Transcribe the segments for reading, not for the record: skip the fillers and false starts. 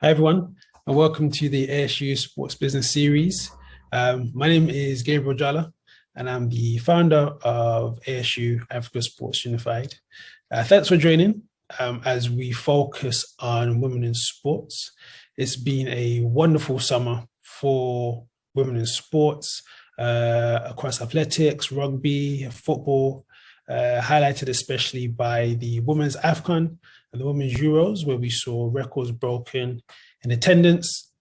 Hi, everyone, and welcome to the ASU Sports Business Series. My name is Gabriel Jala, and I'm the founder of ASU Africa Sports Unified. Thanks for joining as we focus on women in sports. It's been a wonderful summer for women in sports across athletics, rugby, football, highlighted especially by the Women's AFCON and the Women's Euros, where we saw records broken in attendance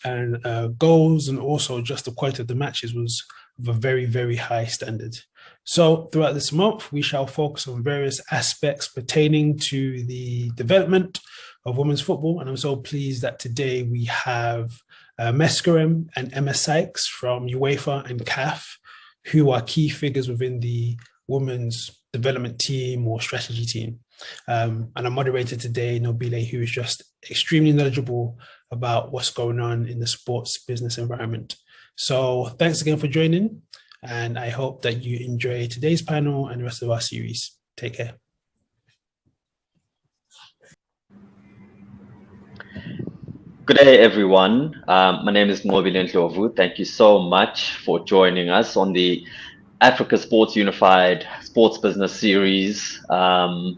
and goals, and also just the quality of the matches was of a very, very high standard. So throughout this month, we shall focus on various aspects pertaining to the development of women's football. And I'm so pleased that today we have Meskerem and Emma Sykes from UEFA and CAF, who are key figures within the women's development team or strategy team. And our moderator today, Nobile, who is just extremely knowledgeable about what's going on in the sports business environment. So thanks again for joining, and I hope that you enjoy today's panel and the rest of our series. Take care. Good day, everyone. My name is Nobile Ndlovu. Thank you so much for joining us on the Africa Sports Unified Sports Business Series panel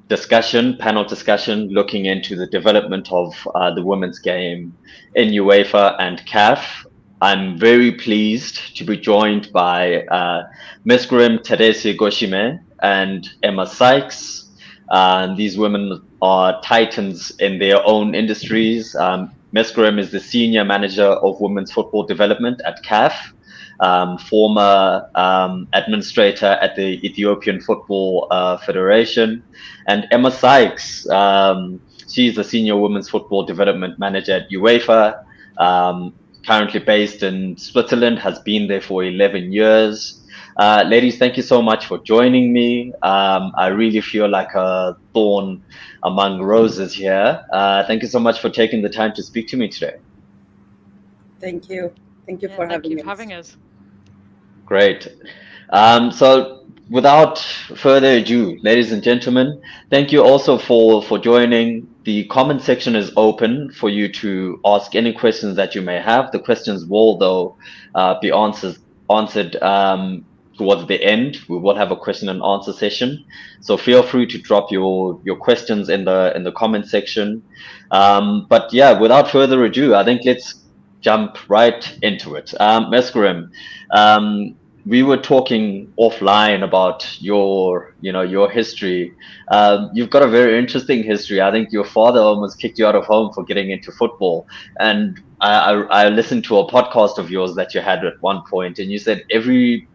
discussion, looking into the development of the women's game in UEFA and CAF. I'm very pleased to be joined by Meskerem Tadesse Goshime and Emma Sykes. These women are titans in their own industries. Meskerem is the Senior Manager of Women's Football Development at CAF. Former administrator at the Ethiopian Football Federation, and Emma Sykes, she's the Senior Women's Football Development Manager at UEFA, currently based in Switzerland, has been there for 11 years. Ladies, thank you so much for joining me. I really feel like a thorn among roses here. Thank you so much for taking the time to speak to me today. Thank you. Thank you for having us. Great. So without further ado, ladies and gentlemen, thank you also for joining. The comment section is open for you to ask any questions that you may have. The questions will, though, be answered towards the end. We will have a question and answer session. So feel free to drop your questions in the comment section. But yeah, without further ado, I think let's jump right into it. Meskerem, we were talking offline about your history. You've got a very interesting history. I think your father almost kicked you out of home for getting into football. And I listened to a podcast of yours that you had at one point, and you said every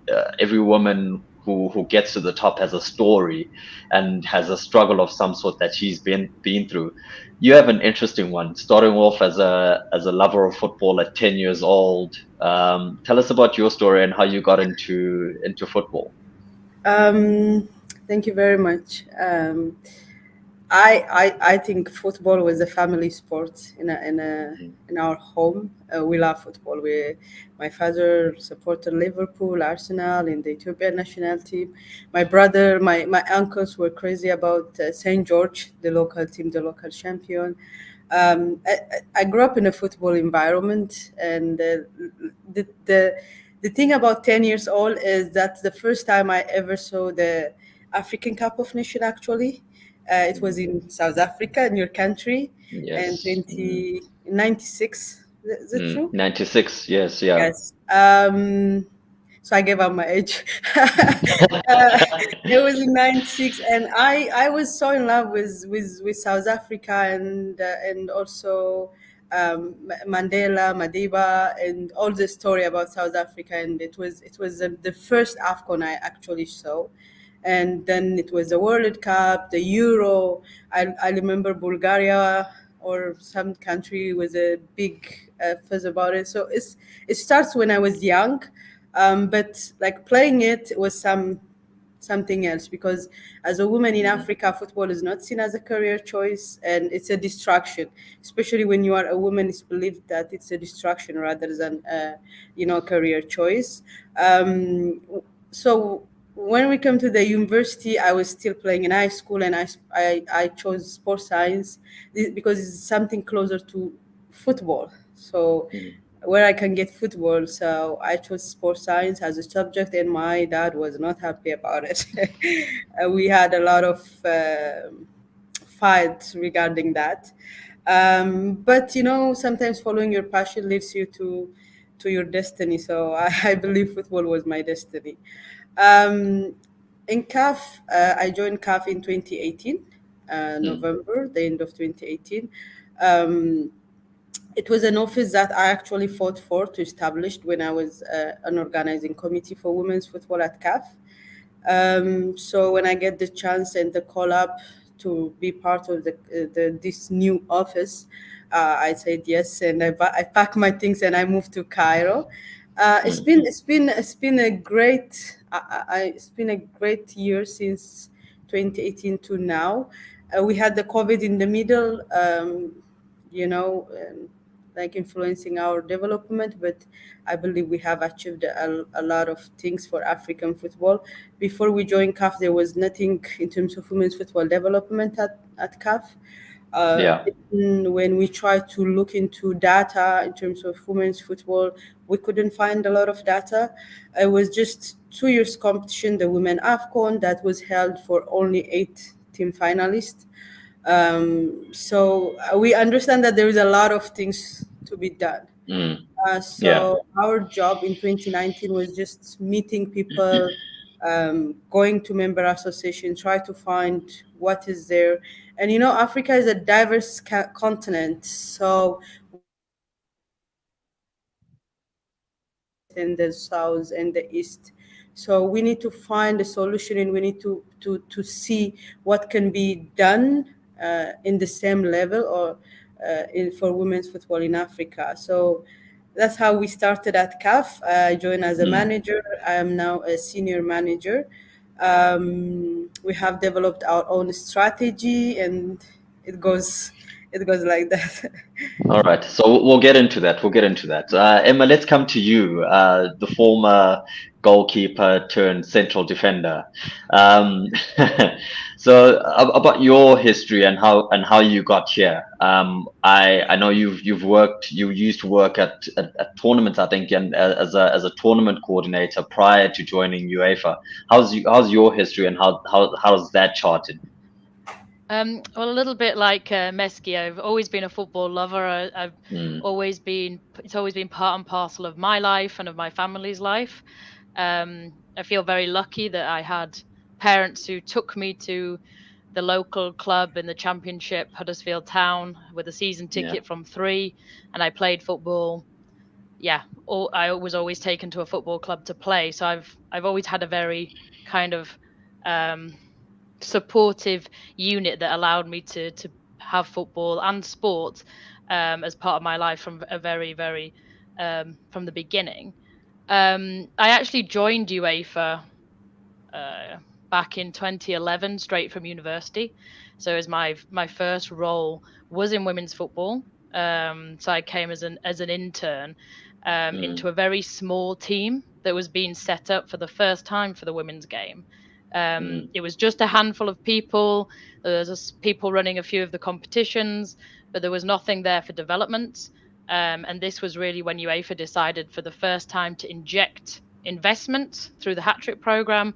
woman who gets to the top has a story and has a struggle of some sort that she's been through. You have an interesting one, starting off as a lover of football at 10 years old. Tell us about your story and how you got into football. Thank you very much. I think football was a family sport in our home. We love football. My father supported Liverpool, Arsenal, in the Ethiopian national team. My brother, my uncles were crazy about St. George, the local team, the local champion. I grew up in a football environment, and the thing about 10 years old is that's the first time I ever saw the African Cup of Nations, actually. It was in South Africa, in your country, yes. In 1996. Is it true? 96, yes, yeah. Yes. So I gave up my age. It was in 96, and I was so in love with South Africa and also Mandela, Madiba, and all the story about South Africa. And it was the first AFCON I actually saw. And then it was the World Cup, the Euro. I remember Bulgaria or some country was a big fuss about it. So it starts when I was young, but like playing it was something else, because as a woman in Africa, football is not seen as a career choice, and it's a distraction. Especially when you are a woman, it's believed that it's a distraction rather than a career choice. So when we come to the university, I was still playing in high school, and I chose sports science because it's something closer to football. So Mm. where I can get football, so I chose sports science as a subject, and my dad was not happy about it. We had a lot of fights regarding that. But sometimes following your passion leads you to your destiny. So I believe football was my destiny. Um, in CAF, I joined CAF in 2018, Mm. November, the end of 2018. Um, it was an office that I actually fought for to establish when I was an organizing committee for women's football at CAF. So when I get the chance and the call up to be part of this new office, I said yes, and I packed my things and I moved to Cairo. Mm. It's been a great it's been a great year since 2018 to now. We had the COVID in the middle, you know. Like influencing our development, but I believe we have achieved a lot of things for African football. Before we joined CAF, there was nothing in terms of women's football development at CAF. Yeah. When we tried to look into data in terms of women's football, we couldn't find a lot of data. It was just 2 years competition, the Women AFCON, that was held for only 8 team finalists. So we understand that there is a lot of things to be done. Mm. Yeah. So our job in 2019 was just meeting people, going to member association, try to find what is there. And Africa is a diverse continent. So and the south and the east. So we need to find a solution, and we need to see what can be done in the same level or for women's football in Africa. So that's how we started at CAF. I joined as a Mm. manager. I am now a senior manager. We have developed our own strategy, and it goes it goes like that. All right, so we'll get into that. We'll get into that. Emma, let's come to you, the former goalkeeper turned central defender. Um, so about your history and how you got here. I know you used to work at tournaments, I think, and as a tournament coordinator prior to joining UEFA. How's your history, and how's that charted? Well, a little bit like Meski, I've always been a football lover. I've Mm. always been, it's always been part and parcel of my life and of my family's life. I feel very lucky that I had parents who took me to the local club in the Championship, Huddersfield Town, with a season Yeah. ticket from 3, and I played football. Yeah, I was always taken to a football club to play. So I've always had a very kind of um, supportive unit that allowed me to have football and sport as part of my life from a very from the beginning. I actually joined UEFA uh, back in 2011, straight from university. So as my first role was in women's football. So I came as an intern Mm. into a very small team that was being set up for the first time for the women's game. Mm. It was just a handful of people. There was just people running a few of the competitions, but there was nothing there for development. And this was really when UEFA decided for the first time to inject investment through the hat trick program,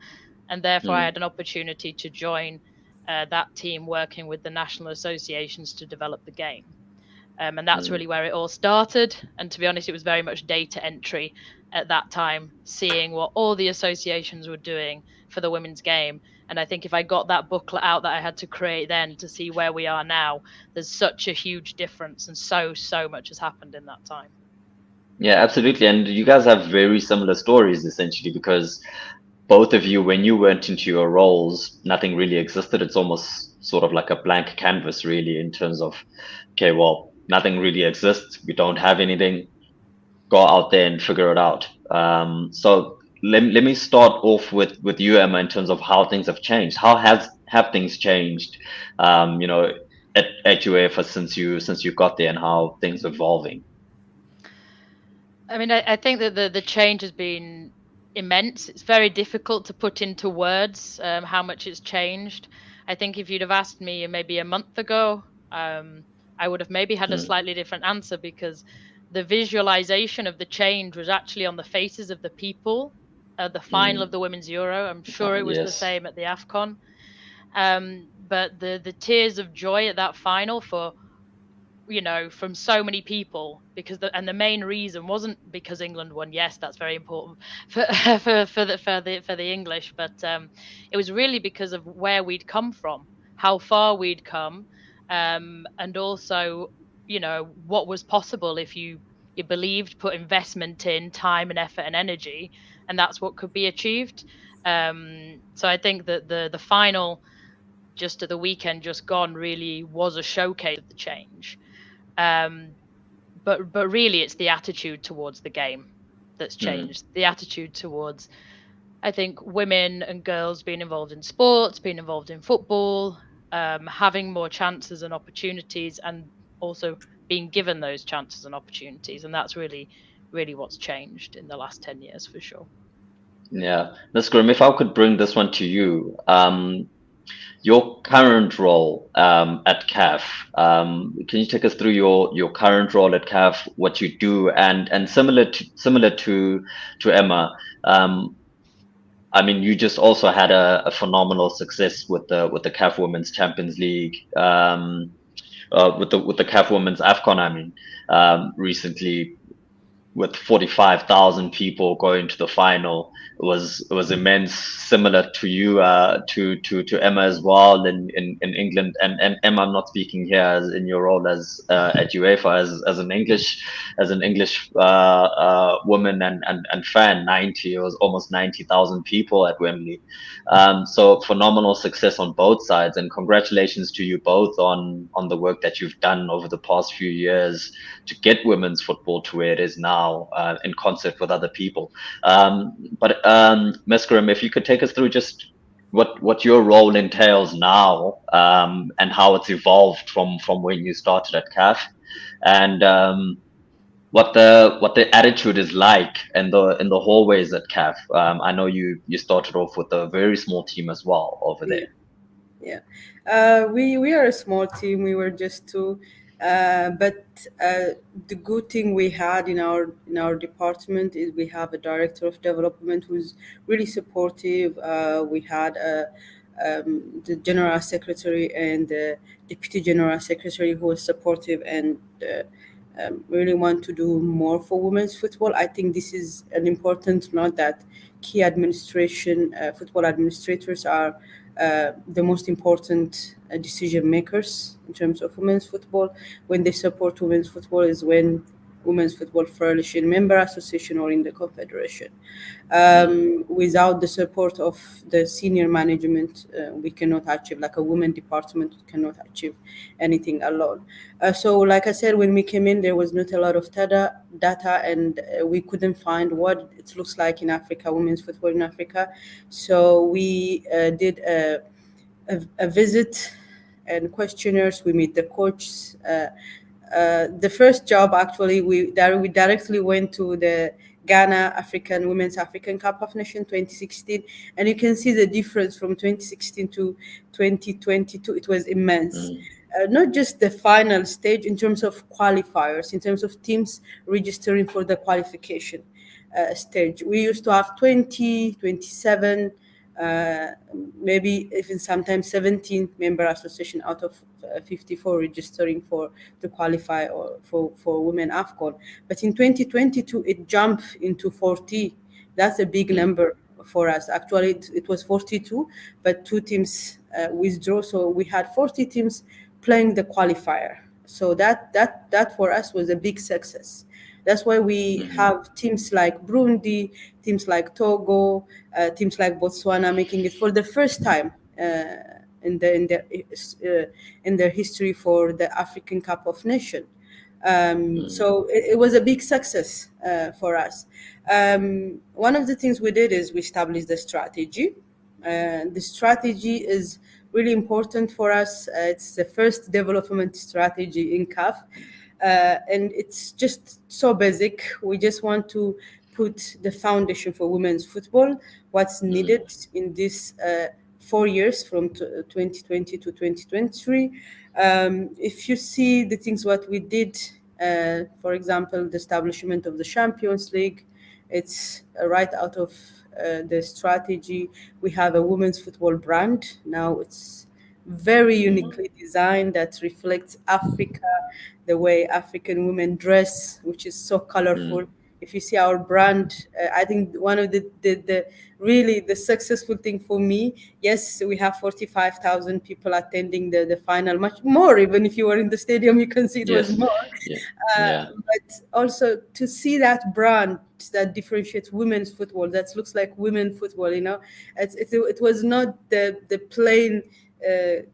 and therefore I Mm. had an opportunity to join that team working with the national associations to develop the game. And that's Mm. really where it all started. And to be honest, it was very much data entry at that time, seeing what all the associations were doing for the women's game. And I think if I got that booklet out that I had to create then to see where we are now, there's such a huge difference, and so much has happened in that time. Yeah, absolutely. And you guys have very similar stories essentially, because both of you, when you went into your roles, nothing really existed. It's almost sort of like a blank canvas, really, in terms of, okay, well, nothing really exists. We don't have anything. Go out there and figure it out. So let me start off with you, Emma, in terms of how things have changed. How have things changed, you know, at UEFA since you got there, and how things are evolving? I mean, I think that the change has been immense. It's very difficult to put into words how much it's changed. I think if you'd have asked me maybe a month ago, I would have maybe had a slightly different answer, because the visualization of the change was actually on the faces of the people at the final of the Women's Euro. I'm sure it was the same at the AFCON. But the tears of joy at that final for, from so many people, because the main reason wasn't because England won. Yes, that's very important for the English, but it was really because of where we'd come from, how far we'd come, and also what was possible if you believed, put investment in time and effort and energy, and that's what could be achieved. So I think that the final, just at the weekend just gone, really was a showcase of the change. But really it's the attitude towards the game that's changed. The attitude towards, I think, women and girls being involved in sports, being involved in football, having more chances and opportunities, and also being given those chances and opportunities. And that's really, really what's changed in the last 10 years, for sure. Yeah. Ms. Grim, if I could bring this one to you, your current role at CAF, can you take us through your current role at CAF, what you do, and similar to Emma, I mean, you just also had a phenomenal success with the CAF Women's Champions League, with the CAF Women's AFCON, I mean, recently, with 45,000 people going to the final. It was immense, similar to you, to Emma as well in England. And Emma, I'm not speaking here as in your role as at UEFA as an English woman and fan. It was almost 90,000 people at Wembley. So phenomenal success on both sides, and congratulations to you both on the work that you've done over the past few years to get women's football to where it is now, in concert with other people. But Ms. Grim, if you could take us through just what your role entails now, and how it's evolved from when you started at CAF, and what the attitude is like in the hallways at CAF. I know you started off with a very small team as well over there. Yeah, we are a small team. We were just two, but the good thing we had in our department is we have a director of development who's really supportive. We had the general secretary and the deputy general secretary who was supportive and really want to do more for women's football. I think this is an important note, that key administration, football administrators are the most important decision makers in terms of women's football. When they support women's football is when women's football flourish in member association or in the confederation. Without the support of the senior management, we cannot achieve, like a women department cannot achieve anything alone. So like I said, when we came in, there was not a lot of data, and we couldn't find what it looks like in Africa, women's football in Africa. So we did a visit and questionnaires. We meet the coaches. The first job, actually, we directly went to the Ghana Women's African Cup of Nations 2016, and you can see the difference from 2016 to 2022. It was immense. Not just the final stage in terms of qualifiers, in terms of teams registering for the qualification stage. We used to have 20, 27, maybe even sometimes 17 member association out of 54 registering for to qualify or for women AFCON. But in 2022, it jumped into 40. That's a big number for us. Actually, it was 42, but two teams withdrew. So we had 40 teams playing the qualifier. So that for us was a big success. That's why we have teams like Burundi, teams like Togo, teams like Botswana making it for the first time in their history for the African Cup of Nations. So it was a big success for us. One of the things we did is we established the strategy. The strategy is really important for us. It's the first development strategy in CAF. And it's just so basic. We just want to put the foundation for women's football, what's needed in this 4 years from 2020 to 2023. If you see the things what we did, for example, the establishment of the Champions League, it's right out of the strategy. We have a women's football brand. Now it's very uniquely designed that reflects Africa, the way African women dress, which is so colorful. If you see our brand, I think one of the really the successful thing for me, yes, we have 45,000 people attending the final, much more. Even if you were in the stadium, you can see it was more. But also to see that brand that differentiates women's football, that looks like women football, it was not the plain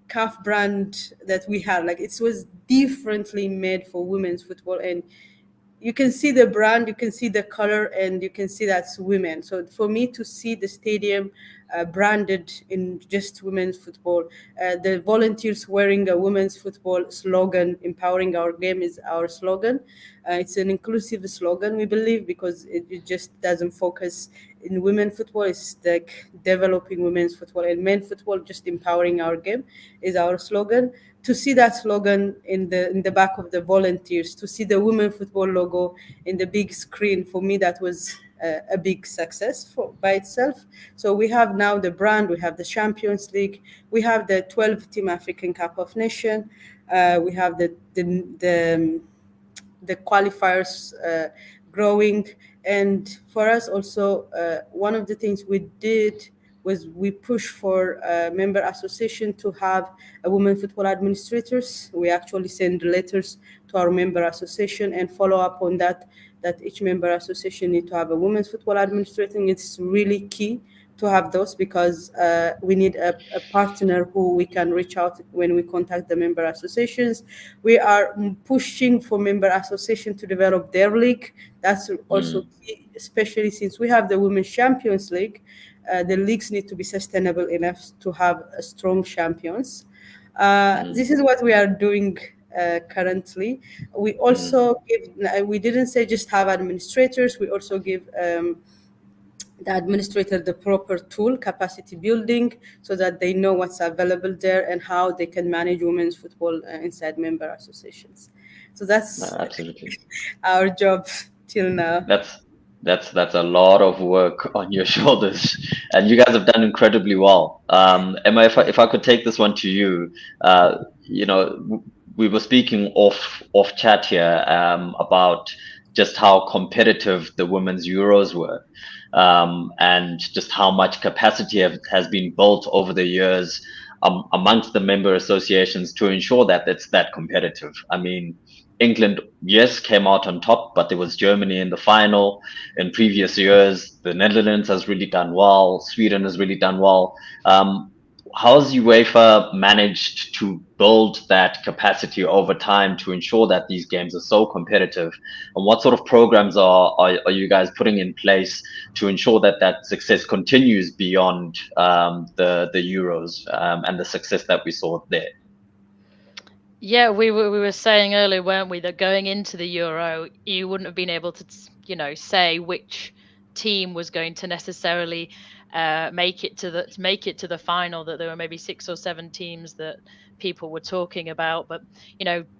CAF brand that we had. Like, it was differently made for women's football, and you can see the brand, you can see the color, and you can see that's women. So for me to see the stadium branded in just women's football, the volunteers wearing a women's football slogan, empowering our game is our slogan. It's an inclusive slogan, we believe, because it just doesn't focus in women's football. It's like developing women's football, and men's football, just empowering our game is our slogan. To see that slogan in the back of the volunteers, to see the women football logo in the big screen, for me that was a big success by itself. So we have now the brand, we have the Champions League, we have the 12-team African Cup of Nations, we have the qualifiers growing. And for us also, one of the things we did was we pushed for member association to have a women football administrators. We actually send letters to our member association and follow up on that each member association need to have a women's football administrator. It's really key to have those, because we need a partner who we can reach out when we contact the member associations. We are pushing for member association to develop their league. That's also key, especially since we have the Women's Champions League. The leagues need to be sustainable enough to have strong champions. This is what we are doing currently. We also we didn't say just have administrators, we also give the administrator the proper tool, capacity building, so that they know what's available there and how they can manage women's football inside member associations. So that's absolutely our job till now. That's a lot of work on your shoulders, and you guys have done incredibly well. Emma, if I could take this one to you, we were speaking off chat here about just how competitive the women's Euros were, and just how much capacity has been built over the years amongst the member associations to ensure that it's that competitive. I mean, England, yes, came out on top, but there was Germany in the final. In previous years, the Netherlands has really done well. Sweden has really done well. How's UEFA managed to build that capacity over time to ensure that these games are so competitive? And what sort of programs are you guys putting in place to ensure that success continues beyond the Euros and the success that we saw there? Yeah, we were saying earlier, weren't we, that going into the Euro, you wouldn't have been able to, say which team was going to necessarily make it to the final. That there were maybe 6 or 7 teams that people were talking about, but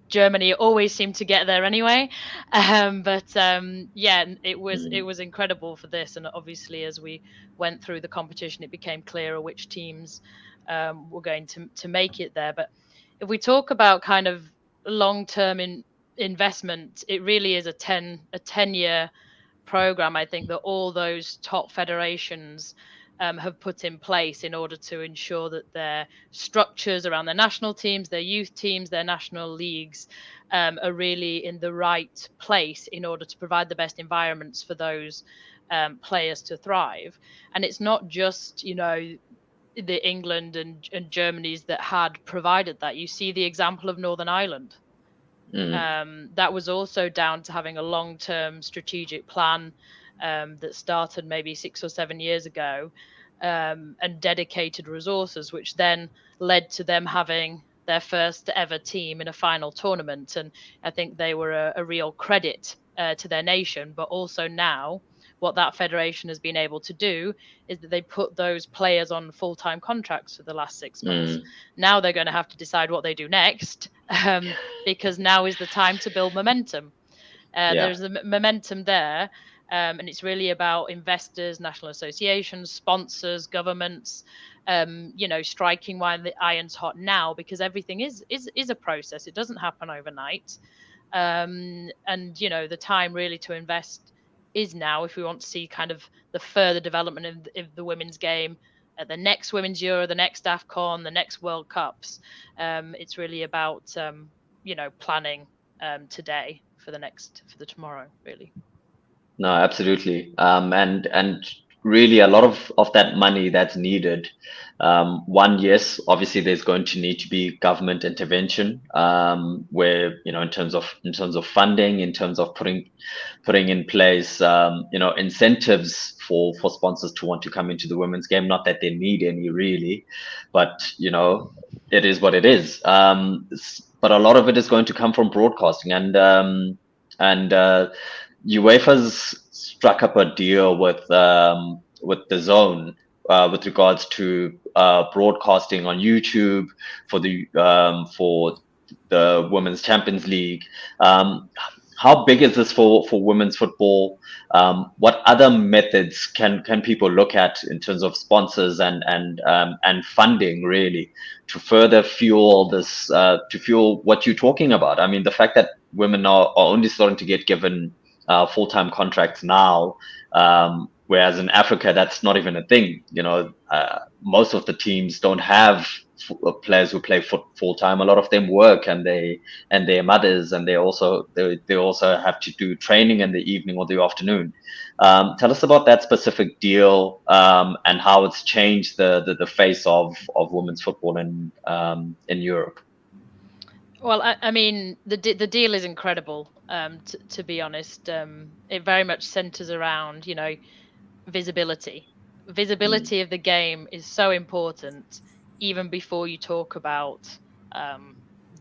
Germany always seemed to get there anyway. It was incredible for this, and obviously as we went through the competition, it became clearer which teams were going to make it there. But if we talk about kind of long-term investment, it really is a 10-year program. I think that all those top federations have put in place in order to ensure that their structures around their national teams, their youth teams, their national leagues are really in the right place in order to provide the best environments for those players to thrive. And it's not just, the England and Germany's that had provided that. You see the example of Northern Ireland. That was also down to having a long-term strategic plan that started maybe 6 or 7 years ago, and dedicated resources, which then led to them having their first ever team in a final tournament. And I think they were a real credit to their nation. But also now what that federation has been able to do is that they put those players on full-time contracts for the last 6 months. Now they're going to have to decide what they do next, because now is the time to build momentum. There's the momentum there, and it's really about investors, national associations, sponsors, governments, striking while the iron's hot now, because everything is a process. It doesn't happen overnight. And the time really to invest is now, if we want to see kind of the further development of the women's game at the next Women's Euro, the next AFCON, the next World Cups. It's really about planning today for the tomorrow, really. No, absolutely. And really a lot of that money that's needed. Yes, obviously there's going to need to be government intervention, where, in terms of funding, in terms of putting in place, incentives for sponsors to want to come into the women's game. Not that they need any really, but, it is what it is. But a lot of it is going to come from broadcasting, and UEFA's struck up a deal with the Zone, with regards to broadcasting on YouTube for the Women's Champions League. How big is this for women's football? What other methods can people look at in terms of sponsors and funding, really, to further fuel this, to fuel what you're talking about? I mean, the fact that women are only starting to get given full-time contracts now, whereas in Africa that's not even a thing. Most of the teams don't have players who play full-time. A lot of them work, and they're mothers, and they also have to do training in the evening or the afternoon. Tell us about that specific deal, and how it's changed the face of women's football in Europe. Well, I mean, the deal is incredible. To be honest, it very much centers around, visibility. Visibility of the game is so important, even before you talk about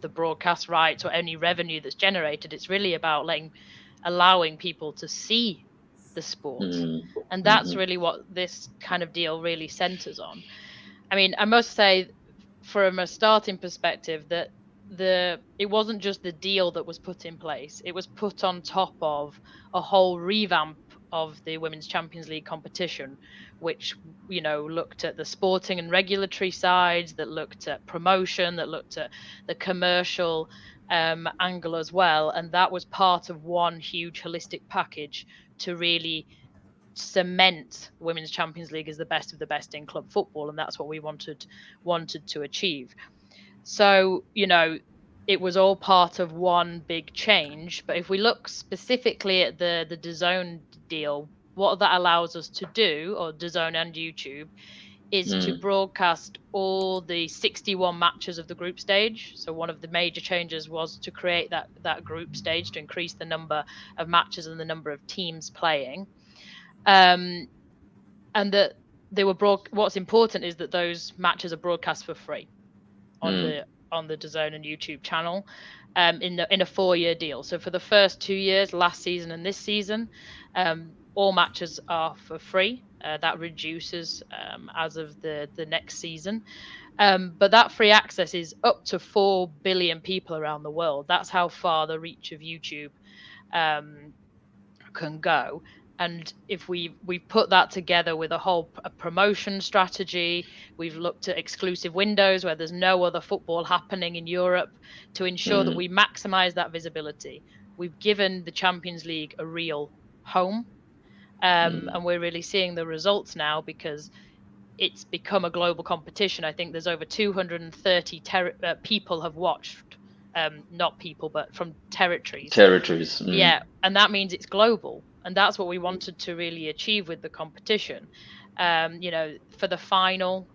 the broadcast rights or any revenue that's generated. It's really about allowing people to see the sport, and that's really what this kind of deal really centers on. I mean, I must say, from a starting perspective, that it wasn't just the deal that was put in place. It was put on top of a whole revamp of the Women's Champions League competition, which, looked at the sporting and regulatory sides, that looked at promotion, that looked at the commercial angle as well. And that was part of one huge holistic package to really cement Women's Champions League as the best of the best in club football. And that's what we wanted to achieve. So, it was all part of one big change. But if we look specifically at the DAZN deal, what that allows us to do, or DAZN and YouTube, is to broadcast all the 61 matches of the group stage. So one of the major changes was to create that group stage, to increase the number of matches and the number of teams playing. And that they were what's important is that those matches are broadcast for free on the DAZN and YouTube channel, in a 4-year deal. So for the first 2 years, last season and this season, all matches are for free. That reduces as of the next season, but that free access is up to 4 billion people around the world. That's how far the reach of YouTube can go. And if we put that together with a promotion strategy, we've looked at exclusive windows where there's no other football happening in Europe, to ensure that we maximize that visibility. We've given the Champions League a real home, and we're really seeing the results now, because it's become a global competition. I think there's over 230 people have watched, not people, but from territories. Yeah, and that means it's global. And that's what we wanted to really achieve with the competition. For the final,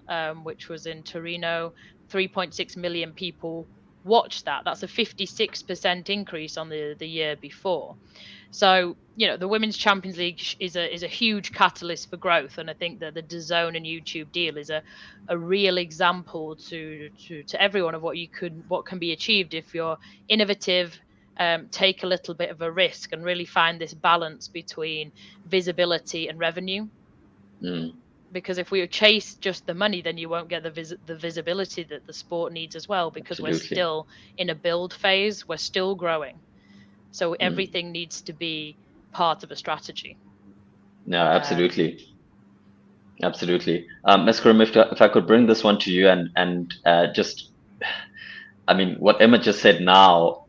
which was in Torino, 3.6 million people watched that. That's a 56% increase on the year before. So, the Women's Champions League is a huge catalyst for growth. And I think that the DAZN and YouTube deal is a real example to everyone of what can be achieved if you're innovative, take a little bit of a risk and really find this balance between visibility and revenue. Because if we chase just the money, then you won't get the visibility that the sport needs as well, because we're Absolutely. still in a build phase, we're still growing. So everything needs to be part of a strategy. Yeah, absolutely. Absolutely. Ms. Karim, if I could bring this one to you and just, I mean, what Emma just said now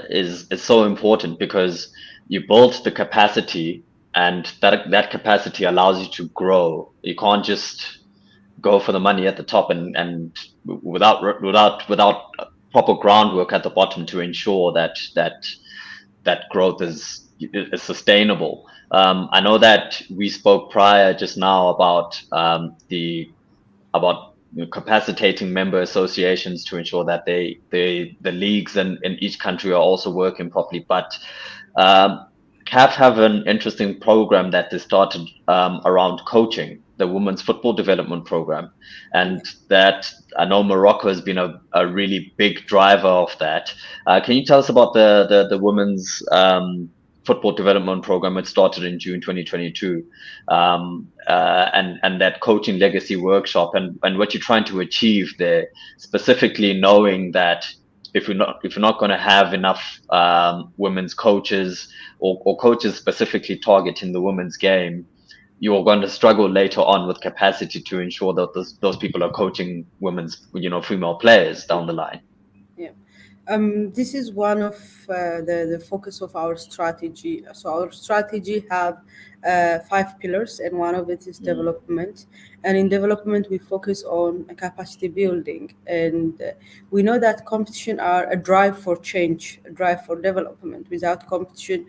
is so important, because you built the capacity, and that capacity allows you to grow. You can't just go for the money at the top and without proper groundwork at the bottom to ensure that growth is sustainable. I know that we spoke prior just now about capacitating member associations to ensure that the leagues in each country are also working properly. But CAF have an interesting program that they started around coaching, the Women's Football Development Program, and that I know Morocco has been a really big driver of that. Can you tell us about the Women's Football Development Program? It started in June 2022, and that coaching legacy workshop, and what you're trying to achieve there, specifically knowing that if you're not going to have enough women's coaches, or coaches specifically targeting the women's game, you're going to struggle later on with capacity to ensure that those people are coaching women's, female players down the line. Yeah. This is one of the focus of our strategy. So our strategy have 5 pillars, and one of it is development. And in development, we focus on capacity building. And we know that competition are a drive for change, a drive for development. Without competition,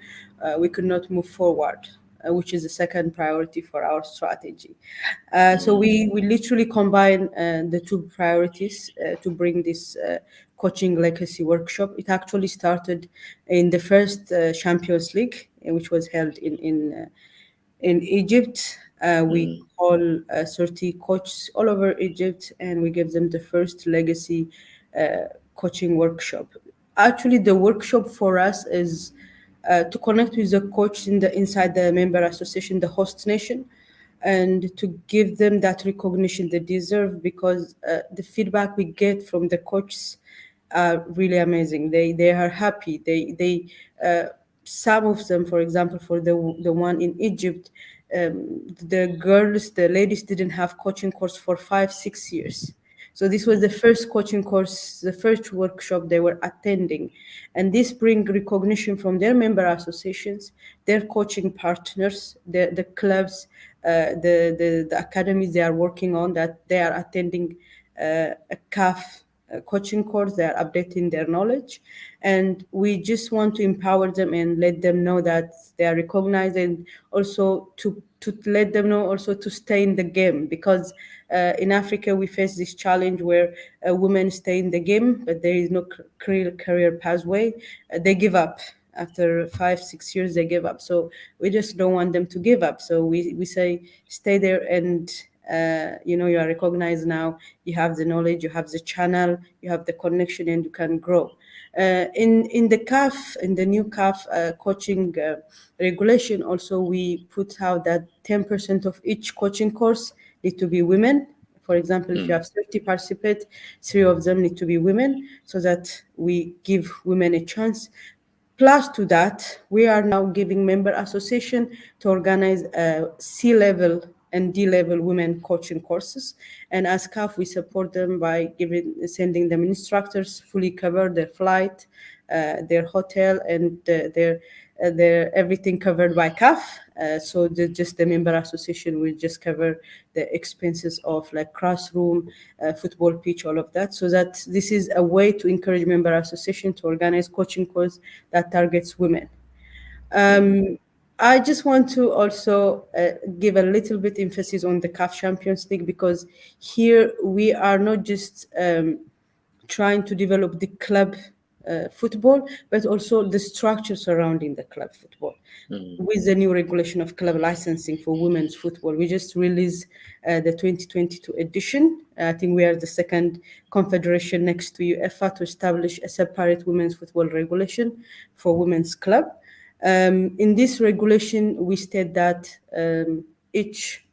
we could not move forward, which is the second priority for our strategy. So we literally combine the 2 priorities to bring this coaching legacy workshop. It actually started in the first Champions League, which was held in Egypt. We call 30 coaches all over Egypt, and we give them the first legacy coaching workshop. Actually, the workshop for us is to connect with the coach inside the member association, the host nation, and to give them that recognition they deserve, because the feedback we get from the coaches are really amazing. They are happy. They some of them, for example, for the one in Egypt, the ladies didn't have coaching course for 5-6 years. So this was the first coaching course, the first workshop they were attending. And this bring recognition from their member associations, their coaching partners, the clubs, the academies they are working on, that they are attending a CAF coaching course, they are updating their knowledge. And we just want to empower them and let them know that they are recognized, and also to let them know also to stay in the game, because in Africa we face this challenge where women stay in the game, but there is no career pathway. They give up after 5-6 years. They give up. So we just don't want them to give up. So we say stay there, and you are recognized now. You have the knowledge, you have the channel, you have the connection, and you can grow. In the CAF, in the new CAF coaching regulation, also we put out that 10% of each coaching course need to be women. For example, if you have 30 participants, 3 of them need to be women, so that we give women a chance. Plus to that, we are now giving member association to organize C-level and D-level women coaching courses. And as CAF, we support them by sending them instructors, fully cover their flight, their hotel, and their everything covered by CAF. So just the member association will just cover the expenses of like classroom, football pitch, all of that. So that this is a way to encourage member association to organize coaching course that targets women. I just want to also give a little bit emphasis on the CAF Champions League, because here we are not just trying to develop the club football, but also the structure surrounding the club football. With the new regulation of club licensing for women's football, we just released the 2022 edition. I think we are the second confederation next to UEFA to establish a separate women's football regulation for women's club. In this regulation, we state that each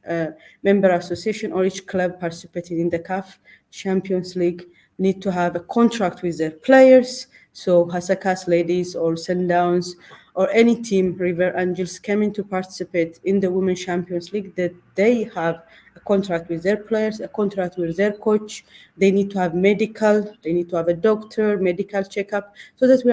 member association or each club participating in the CAF Champions League need to have a contract with their players. So Hasakas ladies or Sundowns or any team, River Angels, coming to participate in the Women's Champions League, that they have a contract with their players, a contract with their coach. They need to have medical, they need to have a doctor, medical checkup, so that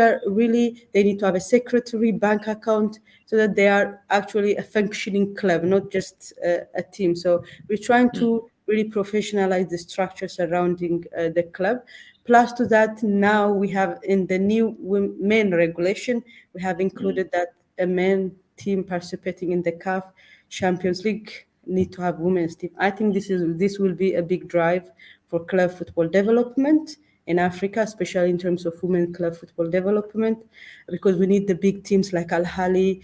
they need to have a secretary, bank account, so that they are actually a functioning club, not just a team. So we're trying to really professionalize the structure surrounding the club. Plus to that, now we have in the new men regulation, we have included that a men team participating in the CAF Champions League need to have women's team. I think this will be a big drive for club football development in Africa, especially in terms of women club football development, because we need the big teams like Al Ahly,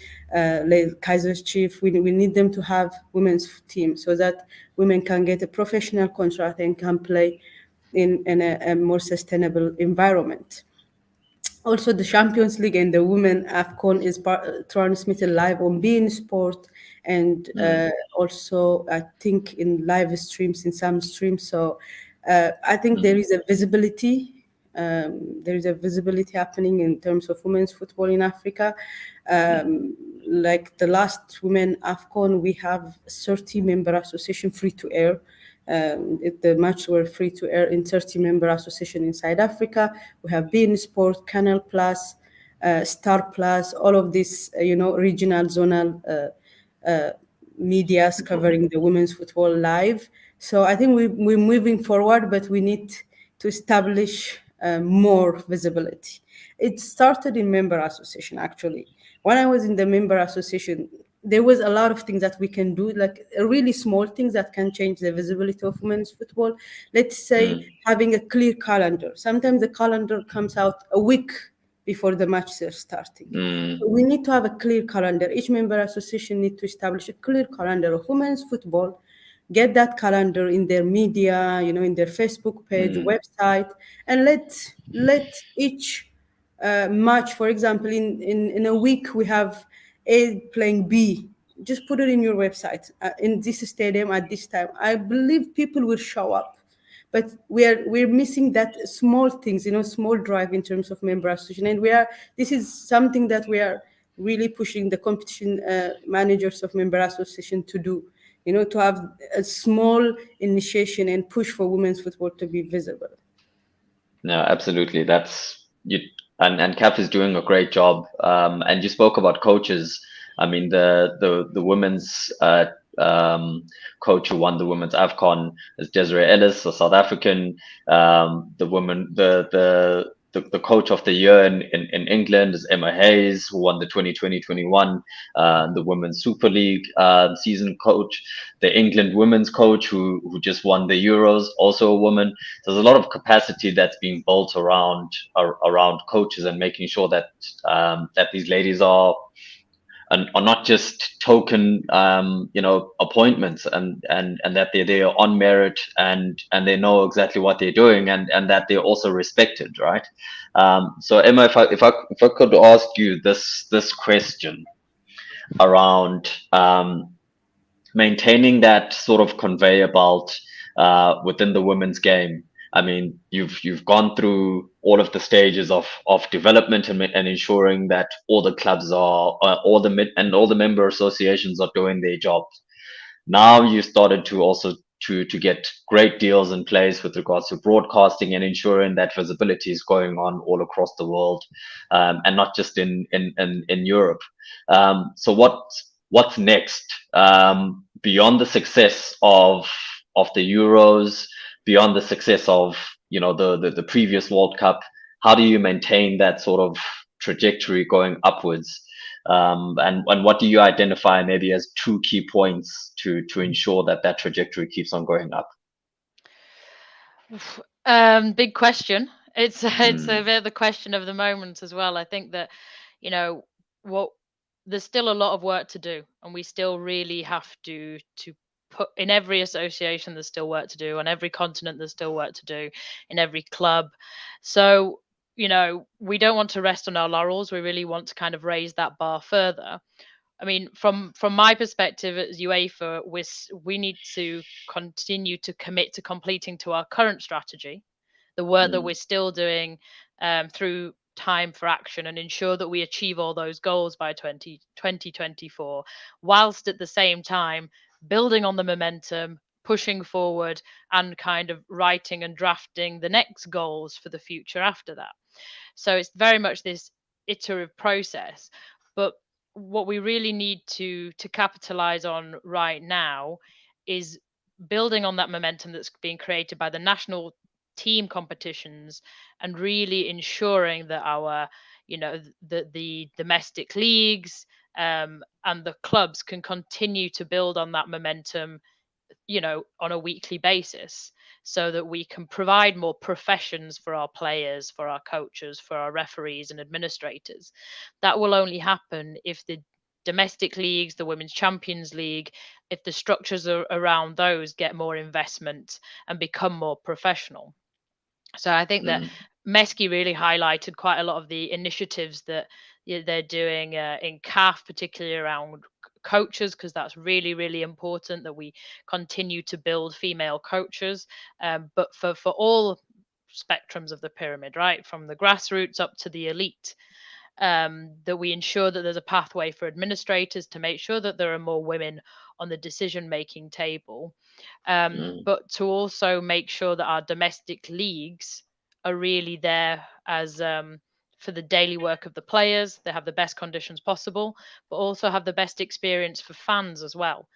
Kaiser's Chief. We need them to have women's team so that women can get a professional contract and can play in a more sustainable environment. Also, the Champions League and the Women AFCON is transmitted live on beIN Sport, and also I think in live streams, in some streams. So I think there is a visibility. There is a visibility happening in terms of women's football in Africa. Like the last Women AFCON, we have 30 member association free to air. The match were free to air in 30 member association inside Africa. We have beIN Sport, Canal Plus, Star Plus, all of these, regional, zonal medias covering the women's football live. So I think we're moving forward, but we need to establish more visibility. It started in member association, actually. When I was in the member association, there was a lot of things that we can do, like really small things that can change the visibility of women's football. Let's say having a clear calendar. Sometimes the calendar comes out a week before the matches are starting. So we need to have a clear calendar. Each member association needs to establish a clear calendar of women's football, get that calendar in their media, in their Facebook page, website, and let each match, for example, in a week we have A playing B. Just put it in your website. In this stadium at this time, I believe people will show up. But we're missing that small things, small drive in terms of member association, and this is something that we are really pushing the competition managers of member association to do, to have a small initiation and push for women's football to be visible. No, absolutely. That's you, and CAF is doing a great job. And you spoke about coaches. I mean, the women's coach who won the women's AFCON is Desiree Ellis, a South African. The coach of the year in England is Emma Hayes, who won the 2020-21 the Women's Super League season coach. The England women's coach who just won the Euros, also a woman. There's a lot of capacity that's being built around coaches and making sure that that these ladies are not just token appointments and that they're there on merit and they know exactly what they're doing and that they're also respected, right? So Emma, if I could ask you this question around maintaining that sort of conveyor belt within the women's game. I mean, you've gone through all of the stages of development and ensuring that all the clubs are all the member associations are doing their jobs. Now you started to also to get great deals in place with regards to broadcasting and ensuring that visibility is going on all across the world, and not just in Europe. So what's next beyond the success of the Euros? Beyond the success of the previous World Cup, how do you maintain that sort of trajectory going upwards? And what do you identify maybe as 2 key points to ensure that trajectory keeps on going up? Big question. It's a bit of the question of the moment as well. I think that, you know, what there's still a lot of work to do, and we still really have to put in every association. There's still work to do on every continent. There's still work to do in every club. So, we don't want to rest on our laurels. We really want to kind of raise that bar further. I mean, from my perspective as UEFA, we need to continue to commit to completing to our current strategy, the work that we're still doing through time for action, and ensure that we achieve all those goals by 2024, whilst at the same time building on the momentum, pushing forward, and kind of writing and drafting the next goals for the future after that. So it's very much this iterative process. But what we really need to capitalize on right now is building on that momentum that's being created by the national team competitions, and really ensuring that our the domestic leagues and the clubs can continue to build on that momentum on a weekly basis, so that we can provide more professions for our players, for our coaches, for our referees and administrators. That will only happen if the domestic leagues, the Women's Champions League, if the structures around those get more investment and become more professional. So I think that Meski really highlighted quite a lot of the initiatives that they're doing in CAF, particularly around coaches, because that's really, really important that we continue to build female coaches. But for all spectrums of the pyramid, right, from the grassroots up to the elite, that we ensure that there's a pathway for administrators to make sure that there are more women on the decision-making table, but to also make sure that our domestic leagues are really there as for the daily work of the players. They have the best conditions possible, but also have the best experience for fans as well.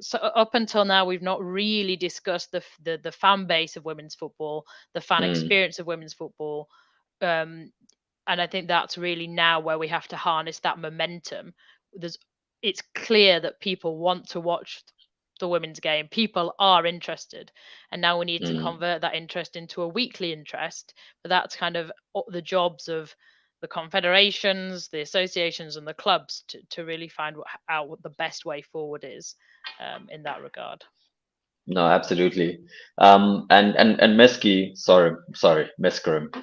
So up until now, we've not really discussed the fan base of women's football, the fan experience of women's football. And I think that's really now where we have to harness that momentum. It's clear that people want to watch the women's game. People are interested, and now we need to convert that interest into a weekly interest. But that's kind of the jobs of the confederations, the associations, and the clubs to really find out what the best way forward is in that regard. No, absolutely. And Meski, sorry, Meskrim.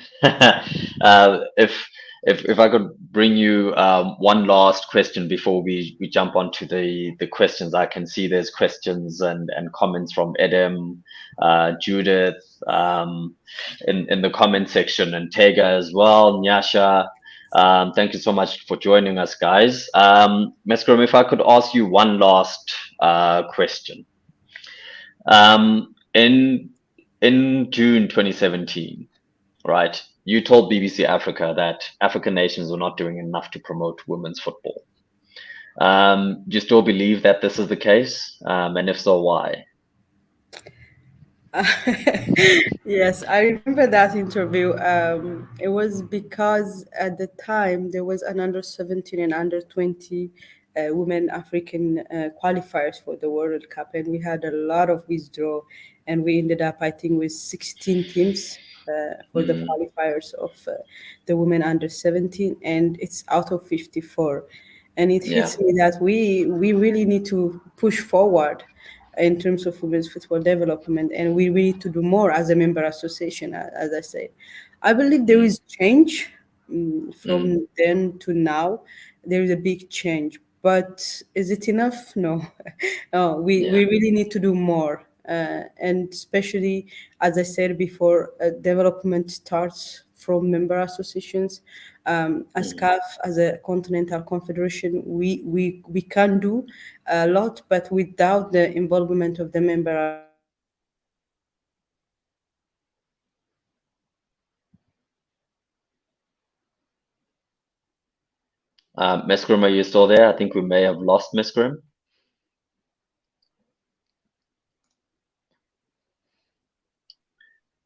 If I could bring you one last question before we jump onto the questions. I can see there's questions and comments from Edem, Judith, in the comment section, and Tega as well, Nyasha. Thank you so much for joining us, guys. Meskrim, if I could ask you one last question. In June 2017, right, you told BBC Africa that African nations were not doing enough to promote women's football. Do you still believe that this is the case? And if so, why? Yes, I remember that interview. It was because at the time there was an under 17 and under 20 women African qualifiers for the World Cup, and we had a lot of withdrawal, and we ended up, I think, with 16 teams for the qualifiers of the women under 17, and it's out of 54. And it hits me that we really need to push forward in terms of women's football development, and we need to do more as a member association. As I said, I believe there is change from then to now. There is a big change, but is it enough? No. No, we really need to do more, and especially, as I said before, development starts from member associations. As CAF, as a continental confederation, we can do a lot, but without the involvement of the member. Meskrim, are you still there? I think we may have lost Meskrim.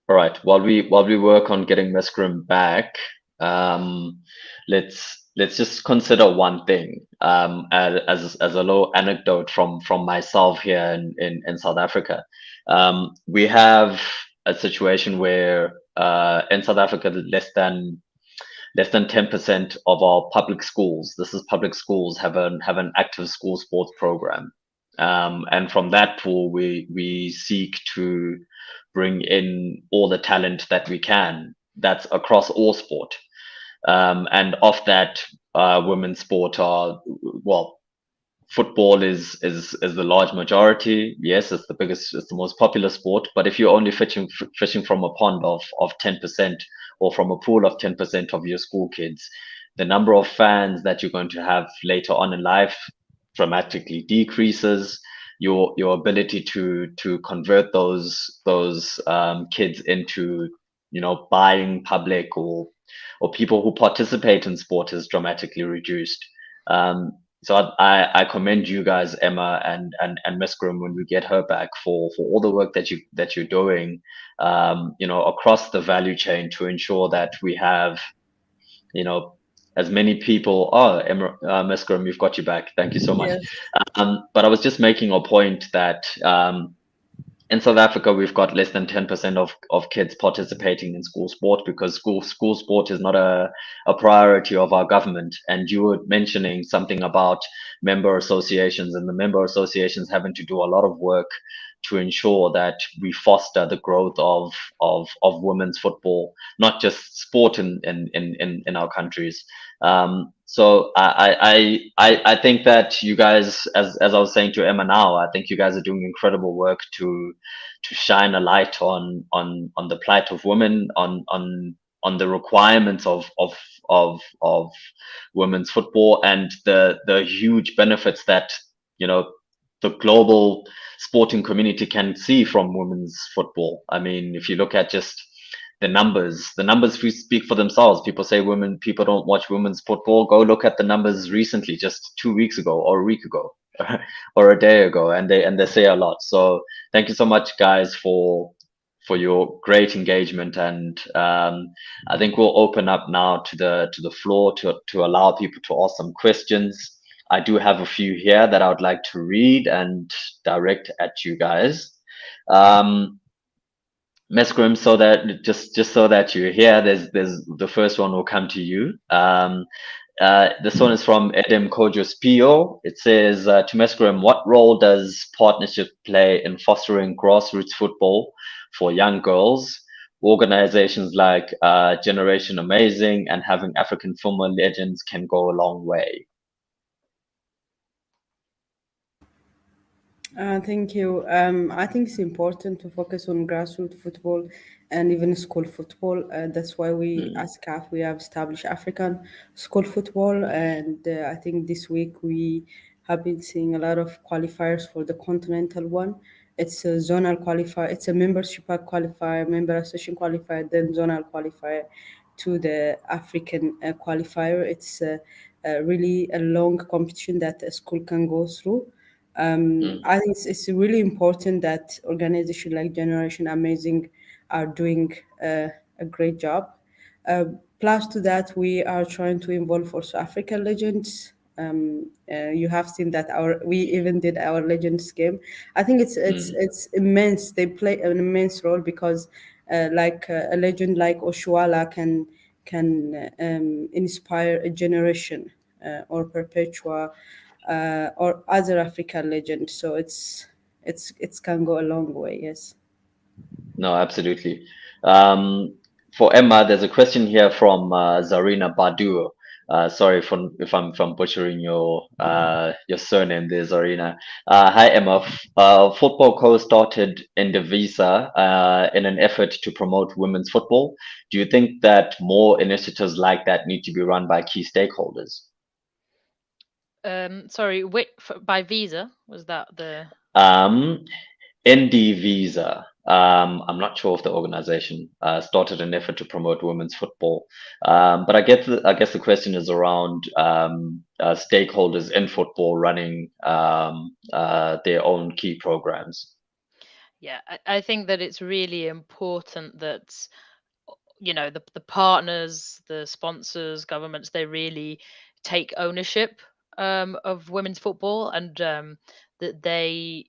All right. While we work on getting Meskrim back, let's just consider one thing. As a little anecdote from myself here in South Africa, we have a situation where in South Africa, less than 10% of our public schools, this is public schools, have an active school sports program. And from that pool, we seek to bring in all the talent that we can. That's across all sport. And of that, women's sport are, well, football is the large majority. Yes, it's the biggest, it's the most popular sport. But if you're only fishing from a pond of 10%, or from a pool of 10% of your school kids, the number of fans that you're going to have later on in life dramatically decreases. Your ability to convert those kids into, buying public, or people who participate in sport, is dramatically reduced. So I commend you guys, Emma and Miss Grim, when we get her back, for all the work that you're doing, across the value chain, to ensure that we have, as many people. Oh, Emma, Miss Grim, you've got you back. Thank you so much. Yes. But I was just making a point that, in South Africa, we've got less than 10% of kids participating in school sport, because school sport is not a priority of our government. And you were mentioning something about member associations, and the member associations having to do a lot of work to ensure that we foster the growth of women's football, not just sport in our countries. So I think that you guys, as I was saying to Emma now, I think you guys are doing incredible work to shine a light on the plight of women, on the requirements of women's football, and the huge benefits that, the global sporting community can see from women's football. I mean, if you look at just the numbers speak for themselves. People say people don't watch women's football. Go look at the numbers recently, just 2 weeks ago, or a week ago, or a day ago, and they say a lot. So thank you so much, guys, for your great engagement. And I think we'll open up now to the floor to allow people to ask some questions. I do have a few here that I would like to read and direct at you guys. Ms. Grim, so that just so that you're here, there's the first one will come to you. This one is from Edem Kojos Pio. It says, to Ms. Grim, what role does partnership play in fostering grassroots football for young girls? Organizations like Generation Amazing and having African former legends can go a long way. Thank you. I think it's important to focus on grassroots football and even school football. That's why we, as CAF, we have established African school football. And I think this week we have been seeing a lot of qualifiers for the continental one. It's a zonal qualifier. It's a membership qualifier, member association qualifier, then zonal qualifier to the African qualifier. It's really a long competition that a school can go through. I think it's really important that organizations like Generation Amazing are doing a great job. Plus to that, we are trying to involve also African legends. You have seen that we even did our legends game. I think it's immense. They play an immense role because, like a legend like Oshuala can inspire a generation, or Perpetua, or other African legends. So it's can go a long way. Yes. No, absolutely. For Emma, there's a question here from Zarina Badu. Sorry if I'm butchering your surname there, Zarina. Hi, Emma. Football Co started in Divisa in an effort to promote women's football. Do you think that more initiatives like that need to be run by key stakeholders? Sorry, by Visa, was that the? ND Visa. I'm not sure if the organization started an effort to promote women's football, but I guess the question is around stakeholders in football running their own key programs. Yeah, I think that it's really important that the partners, the sponsors, governments, they really take ownership of women's football, and that they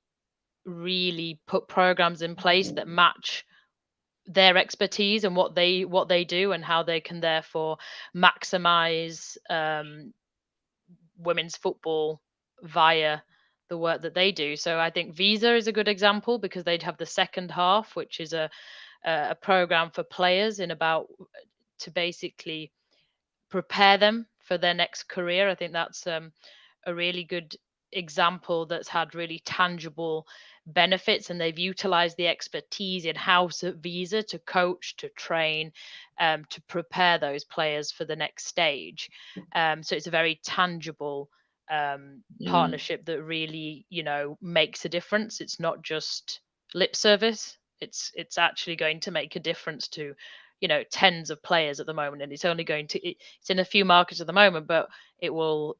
really put programs in place that match their expertise and what they do, and how they can therefore maximize women's football via the work that they do. So I think Visa is a good example, because they'd have the second half, which is a program for players in about to basically prepare them for their next career. I think that's a really good example that's had really tangible benefits, and they've utilized the expertise in house at Visa to coach, to train, to prepare those players for the next stage. So it's a very tangible partnership that really, makes a difference. It's not just lip service. It's actually going to make a difference to tens of players at the moment, and it's only going to it's in a few markets at the moment, but it will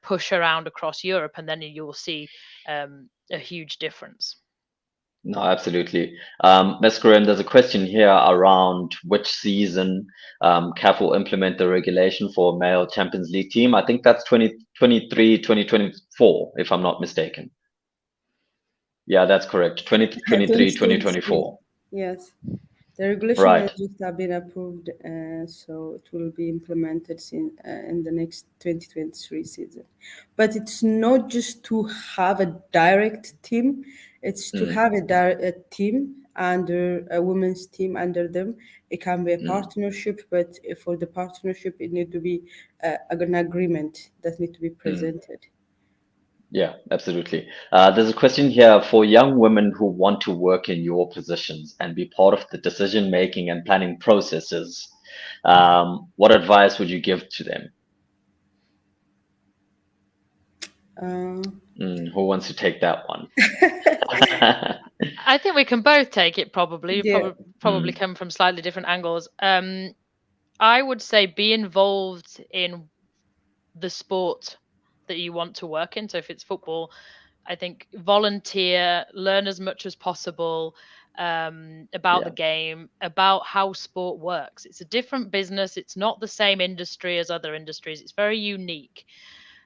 push around across Europe, and then you'll see a huge difference. No, absolutely. Ms. Karim, there's a question here around which season CAF will implement the regulation for male Champions League team. I think that's 2023, 2024, if I'm not mistaken. Yeah, that's correct. 2023, 2024. Yes. The regulation has just been approved, so it will be implemented in the next 2023 season. But it's not just to have a direct team; it's to have a team under a women's team under them. It can be a partnership, but for the partnership, it need to be an agreement that need to be presented. Yeah, absolutely. There's a question here for young women who want to work in your positions and be part of the decision making and planning processes. What advice would you give to them? Who wants to take that one? I think we can both take it. Probably come from slightly different angles. I would say be involved in the sport that you want to work in. So if it's football, I think volunteer, learn as much as possible about the game, about how sport works. It's a different business. It's not the same industry as other industries. It's very unique.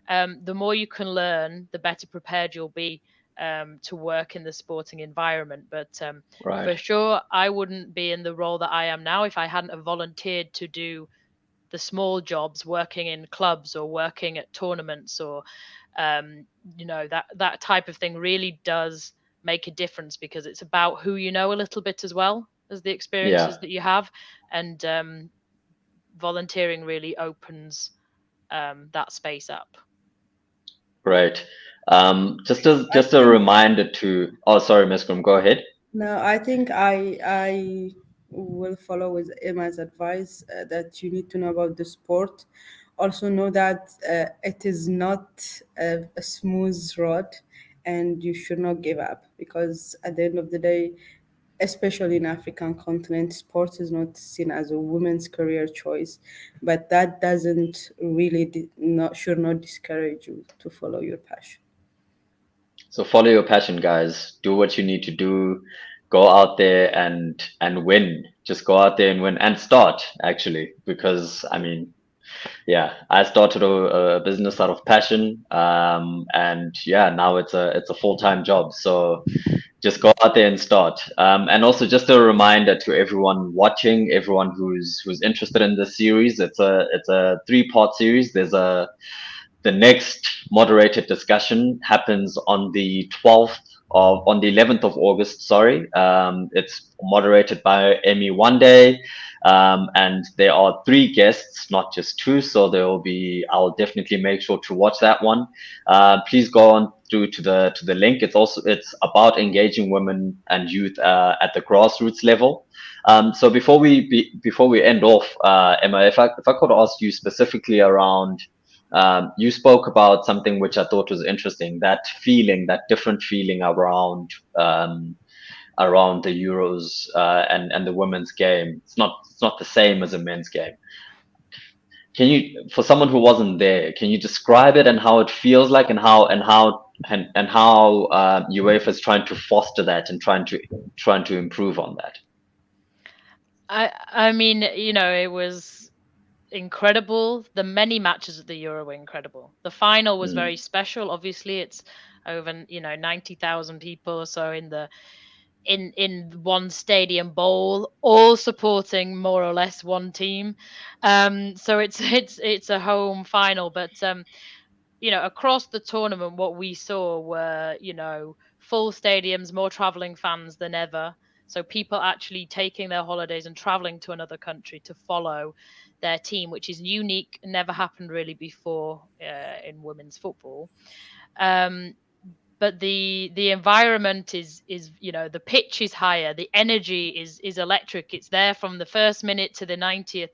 The more you can learn, the better prepared you'll be to work in the sporting environment. But for sure, I wouldn't be in the role that I am now if I hadn't have volunteered to do the small jobs, working in clubs or working at tournaments, or that type of thing really does make a difference, because it's about who you know a little bit as well as the experiences that you have, and volunteering really opens that space up. Right. Just a reminder to. Oh, sorry, Ms. Grum, go ahead. No, I think I will follow with Emma's advice that you need to know about the sport. Also know that it is not a smooth road, and you should not give up, because at the end of the day, especially in African continent, sports is not seen as a woman's career choice, but that doesn't really should not discourage you to follow your passion. So follow your passion, guys. Do what you need to do. Go out there and win. Just go out there and win, and start, actually, because I mean, yeah, I started a business out of passion, and yeah, now it's a full-time job. So just go out there and start. And also just a reminder to everyone watching, everyone who's interested in this series. It's a 3-part series. The next moderated discussion happens on the 11th of August. Sorry, it's moderated by Amy One Day, and there are 3 guests, not just 2. So I'll definitely make sure to watch that one. Please go on through to the link. It's about engaging women and youth at the grassroots level. So before we end off, Emma, if I could ask you specifically around. You spoke about something which I thought was interesting, that different feeling around the Euros and the women's game. It's not the same as a men's game. Can you, for someone who wasn't there, can you describe it and how it feels like, and how UEFA is trying to foster that and trying to improve on that? I mean, it was incredible. The many matches at the Euro were incredible. The final was very special. Obviously, it's over 90,000 people or so in the in one stadium bowl, all supporting more or less one team. So it's a home final, but across the tournament, what we saw were, full stadiums, more traveling fans than ever. So people actually taking their holidays and traveling to another country to follow their team, which is unique, never happened really before in women's football. Um, but the environment is the pitch is higher, the energy is electric. It's there from the first minute to the 90th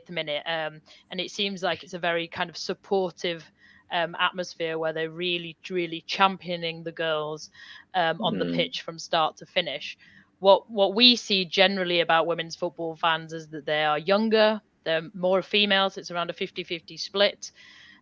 minute, and it seems like it's a very kind of supportive atmosphere where they're really championing the girls on the pitch from start to finish. What we see generally about women's football fans is that they are younger, they're more females. It's around a 50-50 split,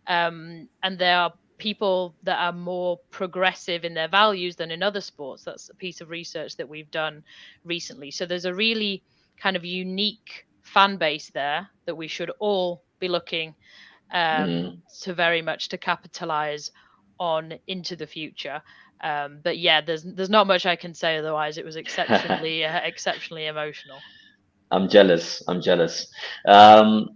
and there are people that are more progressive in their values than in other sports. That's a piece of research that we've done recently. So there's a really kind of unique fan base there that we should all be looking to very much to capitalize on into the future. But yeah, there's not much I can say otherwise. It was exceptionally emotional. I'm jealous. I'm jealous. For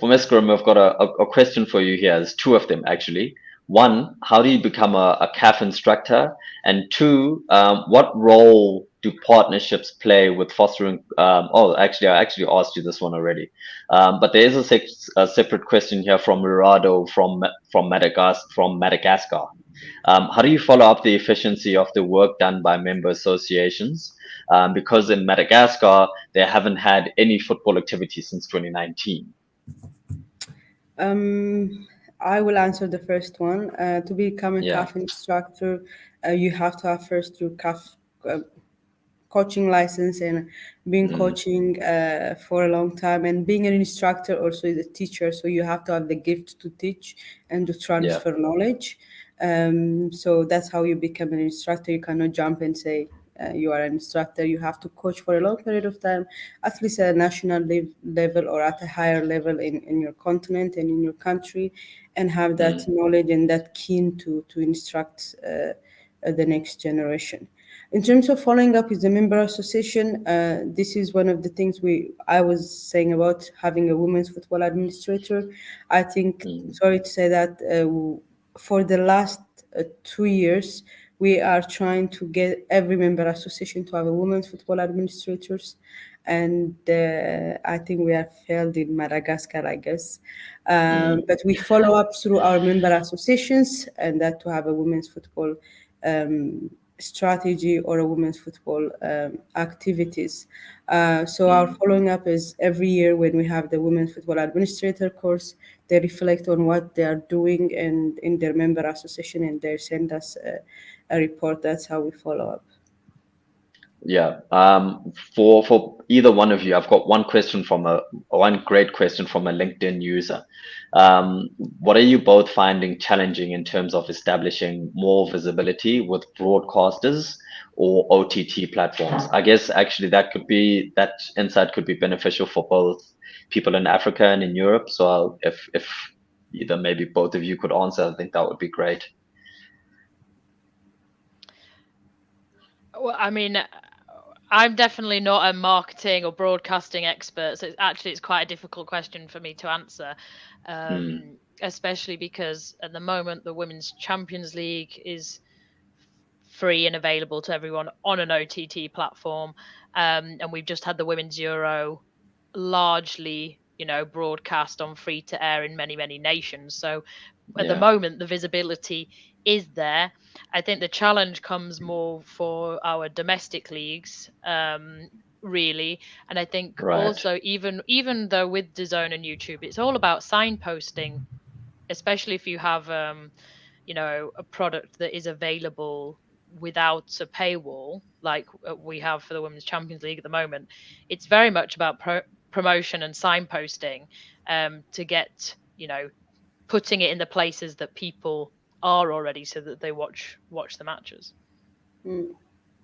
Miss Grimm, I've got a question for you here. There's two of them actually. One, how do you become a CAF instructor? And two, what role do partnerships play with fostering? Actually, I actually asked you this one already. But there is a separate question here from Mirado from Madagascar. How do you follow up the efficiency of the work done by member associations? Because in Madagascar, they haven't had any football activity since 2019. I will answer the first one. To become a CAF instructor, you have to have first your CAF coaching license and been coaching for a long time, and being an instructor also is a teacher, so you have to have the gift to teach and to transfer knowledge. So that's how you become an instructor. You cannot jump and say you are an instructor. You have to coach for a long period of time, at least at a national level or at a higher level in your continent and in your country, and have that knowledge and that keen to instruct the next generation. In terms of following up with the member association, this is one of the things I was saying about having a women's football administrator. I think, sorry to say that, for the last 2 years, we are trying to get every member association to have a women's football administrators. And I think we have failed in Madagascar, I guess. But we follow up through our member associations, and that to have a women's football strategy or a women's football activities. So our following up is every year when we have the women's football administrator course, they reflect on what they are doing and in their member association, and they send us a report. That's how we follow up. Yeah. For either one of you, I've got one great question from a LinkedIn user. What are you both finding challenging in terms of establishing more visibility with broadcasters or OTT platforms? I guess actually that insight could be beneficial for both people in Africa and in Europe. So if either maybe both of you could answer, I think that would be great. Well, I mean, I'm definitely not a marketing or broadcasting expert, so it's quite a difficult question for me to answer, especially because at the moment the Women's Champions League is free and available to everyone on an OTT platform, and we've just had the Women's Euro largely, broadcast on free to air in many nations. So at the moment, the visibility is there. I think the challenge comes more for our domestic leagues, really. And I think also even though with DAZN and YouTube, it's all about signposting, especially if you have, a product that is available without a paywall, like we have for the Women's Champions League at the moment. It's very much about promotion and signposting, to get, putting it in the places that people are already, so that they watch the matches.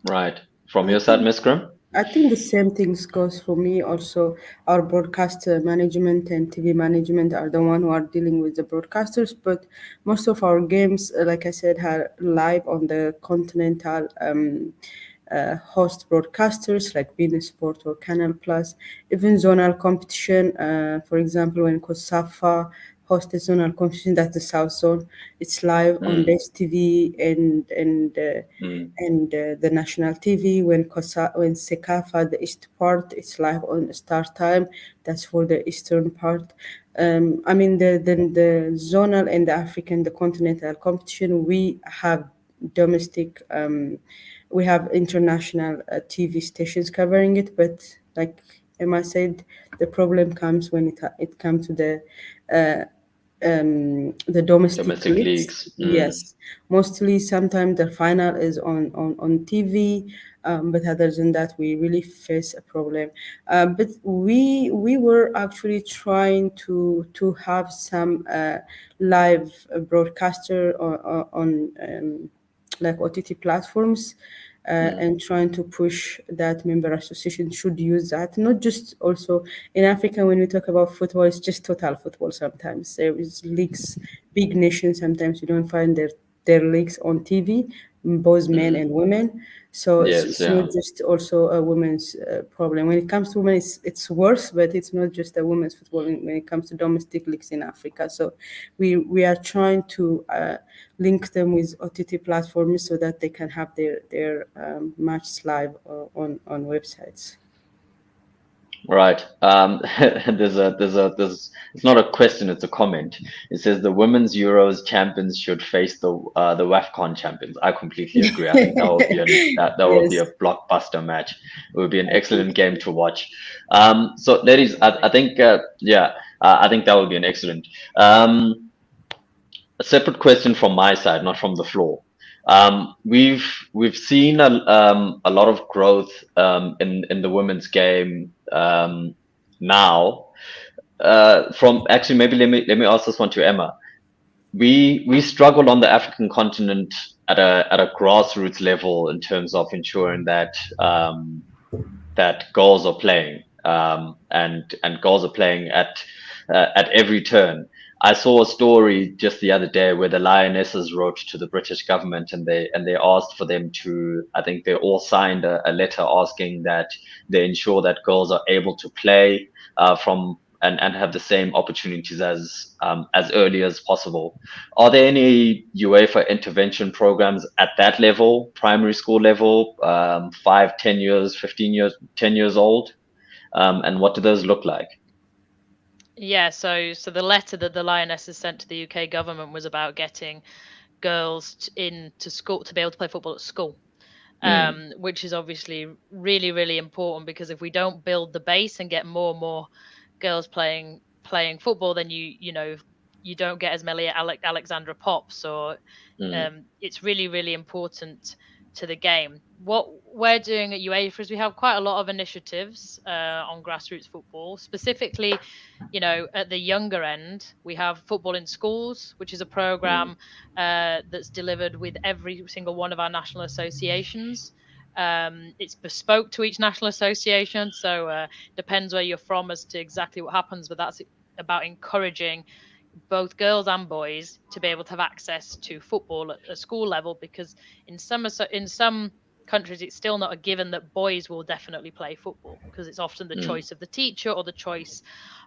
Right. From your side, Ms. Grimm? I think the same things goes for me also. Our broadcast management and TV management are the one who are dealing with the broadcasters, but most of our games, like I said, are live on the continental host broadcasters like beIN Sport or Canal Plus, even zonal competition. For example, when COSAFA hosted zonal competition, that's the South Zone. It's live on Dash TV and the national TV. When CECAFA, the east part, it's live on Star Time. That's for the eastern part. I mean the zonal and the African, the continental competition. We have domestic. We have international TV stations covering it, but like Emma said, the problem comes when it comes to the domestic Domestic leagues. leagues. Yes, mostly sometimes the final is on TV, but other than that, we really face a problem. But we were actually trying to have some live broadcaster on like OTT platforms. And trying to push that member association should use that. Not just also in Africa, when we talk about football, it's just total football sometimes. There is leagues, big nations, sometimes you don't find their leagues on TV, both men and women. So Yes, it's not yeah. just also a women's problem. When it comes to women, it's worse, but it's not just a women's football when it comes to domestic leagues in Africa. So we are trying to link them with OTT platforms so that they can have their matches live on websites. Right. It's not a question, it's a comment. It says the women's Euros champions should face the WAFCON champions. I completely agree. I think that will be that will be Yes, a blockbuster match. It would be an I think excellent game to watch. So ladies, I think I think that would be an excellent. A separate question from my side, not from the floor. We've seen a lot of growth in the women's game now. From actually, maybe let me ask this one to Emma. We struggle on the African continent at a grassroots level in terms of ensuring that girls are playing and girls are playing at every turn. I saw a story just the other day where the Lionesses wrote to the British government and they asked for them to, I think they all signed a letter asking that they ensure that girls are able to play from and have the same opportunities as early as possible. Are there any UEFA intervention programs at that level, primary school level, 5, 10 years, 15 years, 10 years old? And what do those look like? Yeah, so the letter that the Lionesses sent to the UK government was about getting girls into school to be able to play football at school, which is obviously really, really important, because if we don't build the base and get more and more girls playing football, then you don't get as many Alexandra Pops, or it's really, really important to the game. What we're doing at UEFA is we have quite a lot of initiatives on grassroots football. Specifically, at the younger end, we have Football in Schools, which is a program that's delivered with every single one of our national associations. It's bespoke to each national association, so depends where you're from as to exactly what happens, but that's about encouraging both girls and boys to be able to have access to football at a school level, because in some countries it's still not a given that boys will definitely play football, because it's often the choice of the teacher or the choice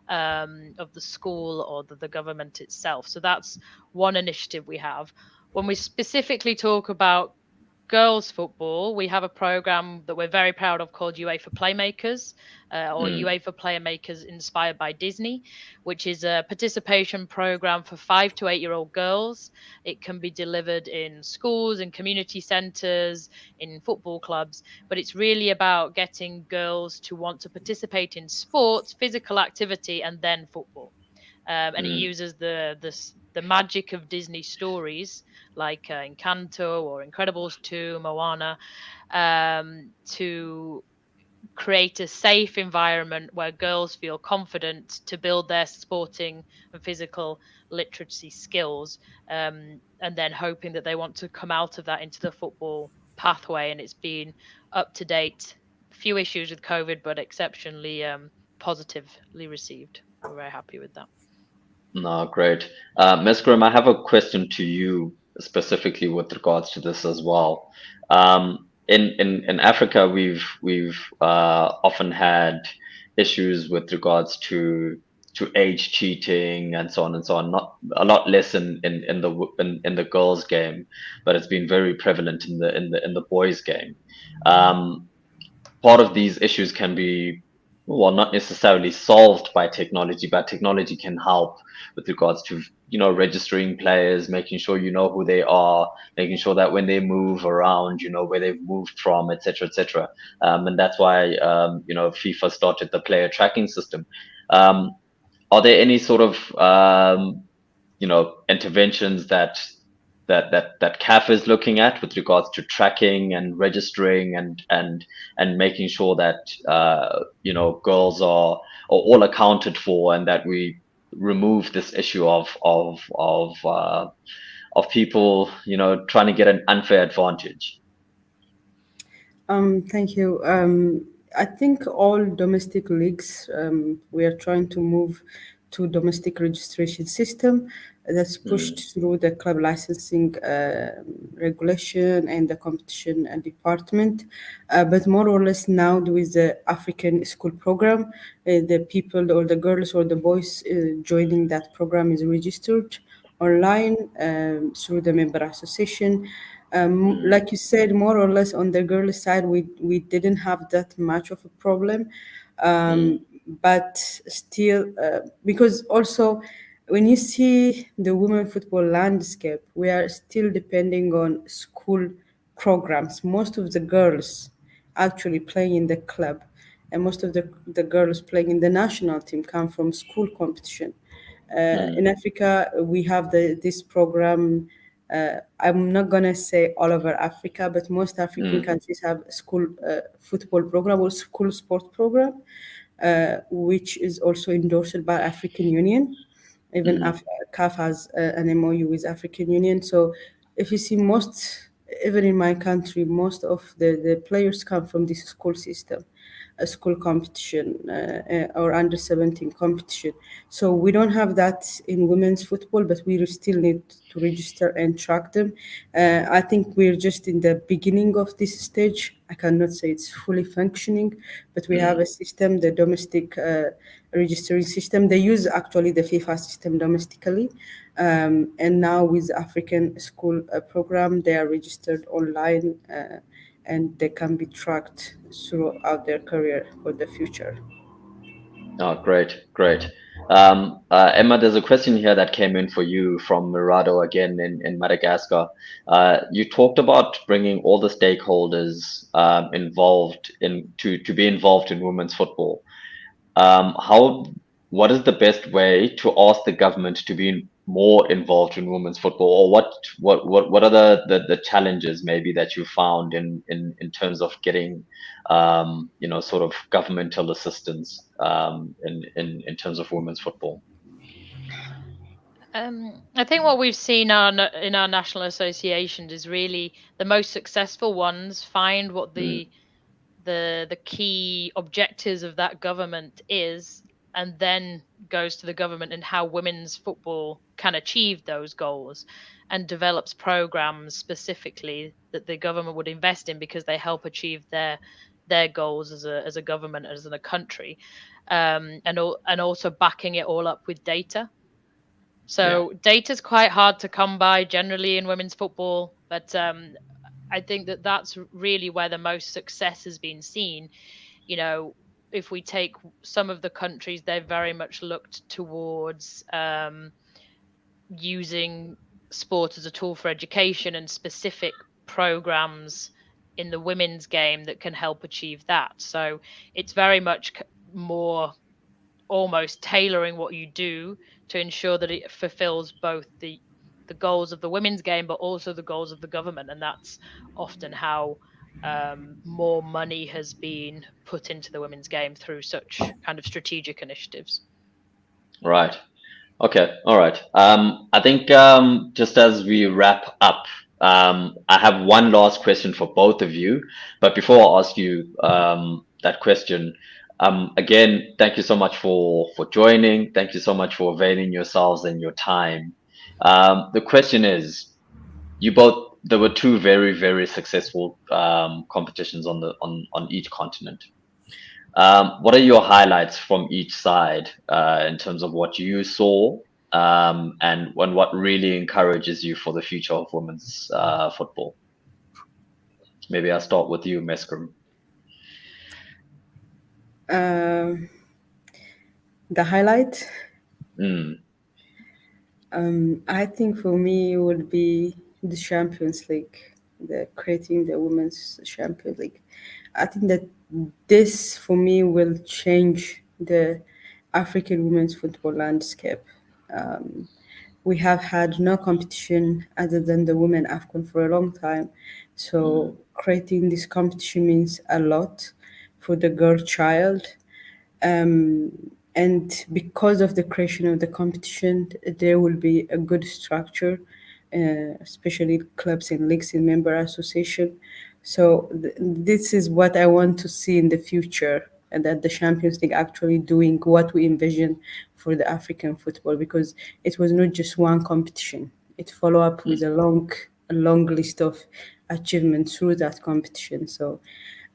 of the school or the government itself. So that's one initiative we have. When we specifically talk about girls football, we have a program that we're very proud of called UEFA Playmakers, or UEFA Playmakers inspired by Disney, which is a participation program for 5 to 8-year-old girls. It can be delivered in schools, in community centres, in football clubs, but it's really about getting girls to want to participate in sports, physical activity, and then football. And it uses the magic of Disney stories like Encanto or Incredibles 2, Moana, to create a safe environment where girls feel confident to build their sporting and physical literacy skills, and then hoping that they want to come out of that into the football pathway. And it's been up to date. Few issues with COVID, but exceptionally positively received. We're very happy with that. No, great. Ms. Grimm, I have a question to you specifically with regards to this as well. in Africa, we've often had issues with regards to age cheating and so on and so on. Not a lot less in the girls' game, but it's been very prevalent in the boys' game. Um, Part of these issues can be, well, not necessarily solved by technology, but technology can help with regards to, registering players, making sure you know who they are, making sure that when they move around, you know where they've moved from, etc., etc. And that's why, FIFA started the player tracking system. Um, are there any sort of, interventions that CAF is looking at with regards to tracking and registering and making sure that girls are all accounted for, and that we remove this issue of people trying to get an unfair advantage? Thank you. I think all domestic leagues, we are trying to move to domestic registration system that's pushed through the club licensing regulation and the competition department. But more or less now with the African school program, the people or the girls or the boys joining that program is registered online through the member association. Like you said, more or less on the girl side, we didn't have that much of a problem, but still, because also when you see the women football landscape, we are still depending on school programs. Most of the girls actually playing in the club, and most of the girls playing in the national team come from school competition. In Africa, we have this program. I'm not gonna say all over Africa, but most African Mm, countries have school football program or school sport program, which is also endorsed by African Union. Even CAF has an MOU with African Union. So if you see most, even in my country, most of the players come from this school system, a school competition or under 17 competition. So we don't have that in women's football, but we still need to register and track them. I think we're just in the beginning of this stage. I cannot say it's fully functioning, but we have a system, the domestic registering system. They use actually the FIFA system domestically. And now with African school program, they are registered online and they can be tracked throughout their career for the future. Oh, great, great. Emma, there's a question here that came in for you from Mirado again in Madagascar. You talked about bringing all the stakeholders involved to be involved in women's football. How what is the best way to ask the government to be more involved in women's football, or what are the challenges maybe that you found in terms of getting sort of governmental assistance in terms of women's football? I think what we've seen in our national associations is really the most successful ones find what the key objectives of that government is, and then goes to the government and how women's football can achieve those goals, and develops programs specifically that the government would invest in because they help achieve their goals as a government, as in a country, and also backing it all up with data. So data is quite hard to come by generally in women's football, but I think that's really where the most success has been seen. You know, if we take some of the countries, they've very much looked towards using sport as a tool for education and specific programs in the women's game that can help achieve that. So it's very much more almost tailoring what you do to ensure that it fulfills both the goals of the women's game, but also the goals of the government. And that's often how more money has been put into the women's game through such kind of strategic initiatives. Right. Okay. All right. I think just as we wrap up, I have one last question for both of you. But before I ask you that question, again, thank you so much for joining. Thank you so much for availing yourselves and your time. The question is, you both there were two very, very successful competitions on each continent. What are your highlights from each side in terms of what you saw, and what really encourages you for the future of women's football? Maybe I'll start with you, Meskrim. The highlight, Mm, I think for me would be the Champions League, the creating the Women's Champions League. I think that this for me will change the African women's football landscape. Um, we have had no competition other than the Women AFCON for a long time. So creating this competition means a lot for the girl child. And because of the creation of the competition, there will be a good structure, especially clubs and leagues and member association. So this is what I want to see in the future, and that the Champions League actually doing what we envision for the African football, because it was not just one competition. It follow up with a long list of achievements through that competition. So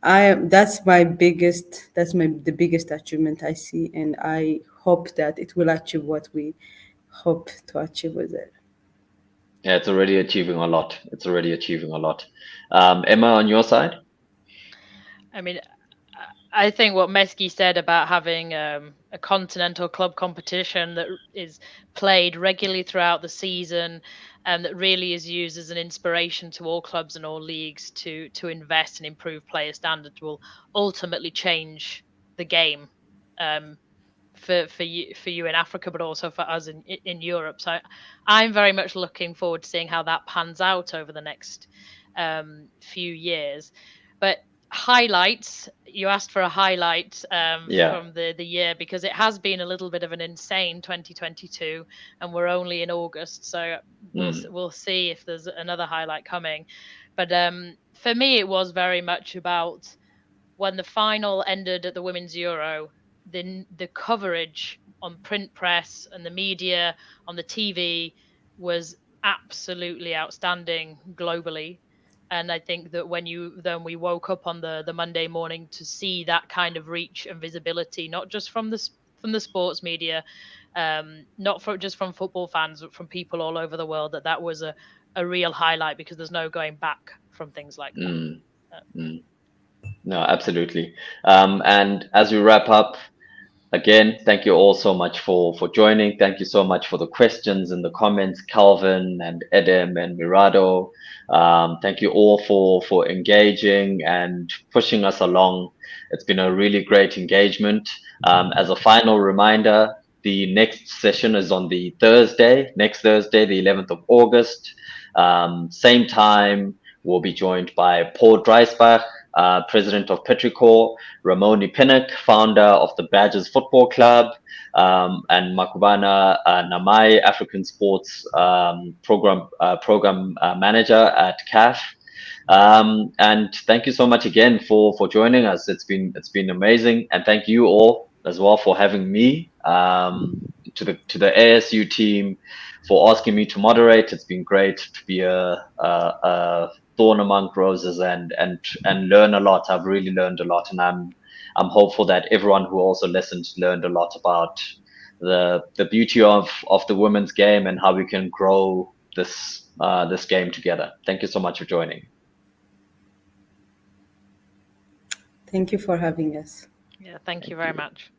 that's the biggest achievement I see, and I hope that it will achieve what we hope to achieve with it. yeah, it's already achieving a lot. It's already achieving a lot. Emma, on your side? I mean, I think what Meski said about having a continental club competition that is played regularly throughout the season and that really is used as an inspiration to all clubs and all leagues to invest and improve player standards will ultimately change the game, for you in Africa, but also for us in Europe. So I'm very much looking forward to seeing how that pans out over the next few years. But highlights, you asked for a highlight Yeah. from the year, because it has been a little bit of an insane 2022 and we're only in August, so we'll see if there's another highlight coming. But for me it was very much about when the final ended at the Women's Euro, the coverage on print press and the media on the TV was absolutely outstanding globally. And I think that when we woke up on the Monday morning to see that kind of reach and visibility, not just from the sports media, not just from football fans, but from people all over the world, that was a real highlight, because there's no going back from things like that. No, absolutely. And as we wrap up, again, thank you all so much for joining. Thank you so much for the questions and the comments, Calvin and Edem and Mirado. Thank you all for engaging and pushing us along. It's been a really great engagement. As a final reminder, the next session is on next Thursday, the 11th of August. Same time, we'll be joined by Paul Dreisbach, president of Petrichor, Ramoni Pinnock, founder of the Badgers Football Club, and Makubana Namai, African Sports Program Manager at CAF. And thank you so much again for joining us. It's been amazing, and thank you all as well for having me, to the ASU team for asking me to moderate. It's been great to be a thorn among roses and learn a lot. I've really learned a lot, and I'm hopeful that everyone who also listened learned a lot about the beauty of the women's game and how we can grow this game together. Thank you so much for joining. Thank you for having us. Yeah, thank you very much.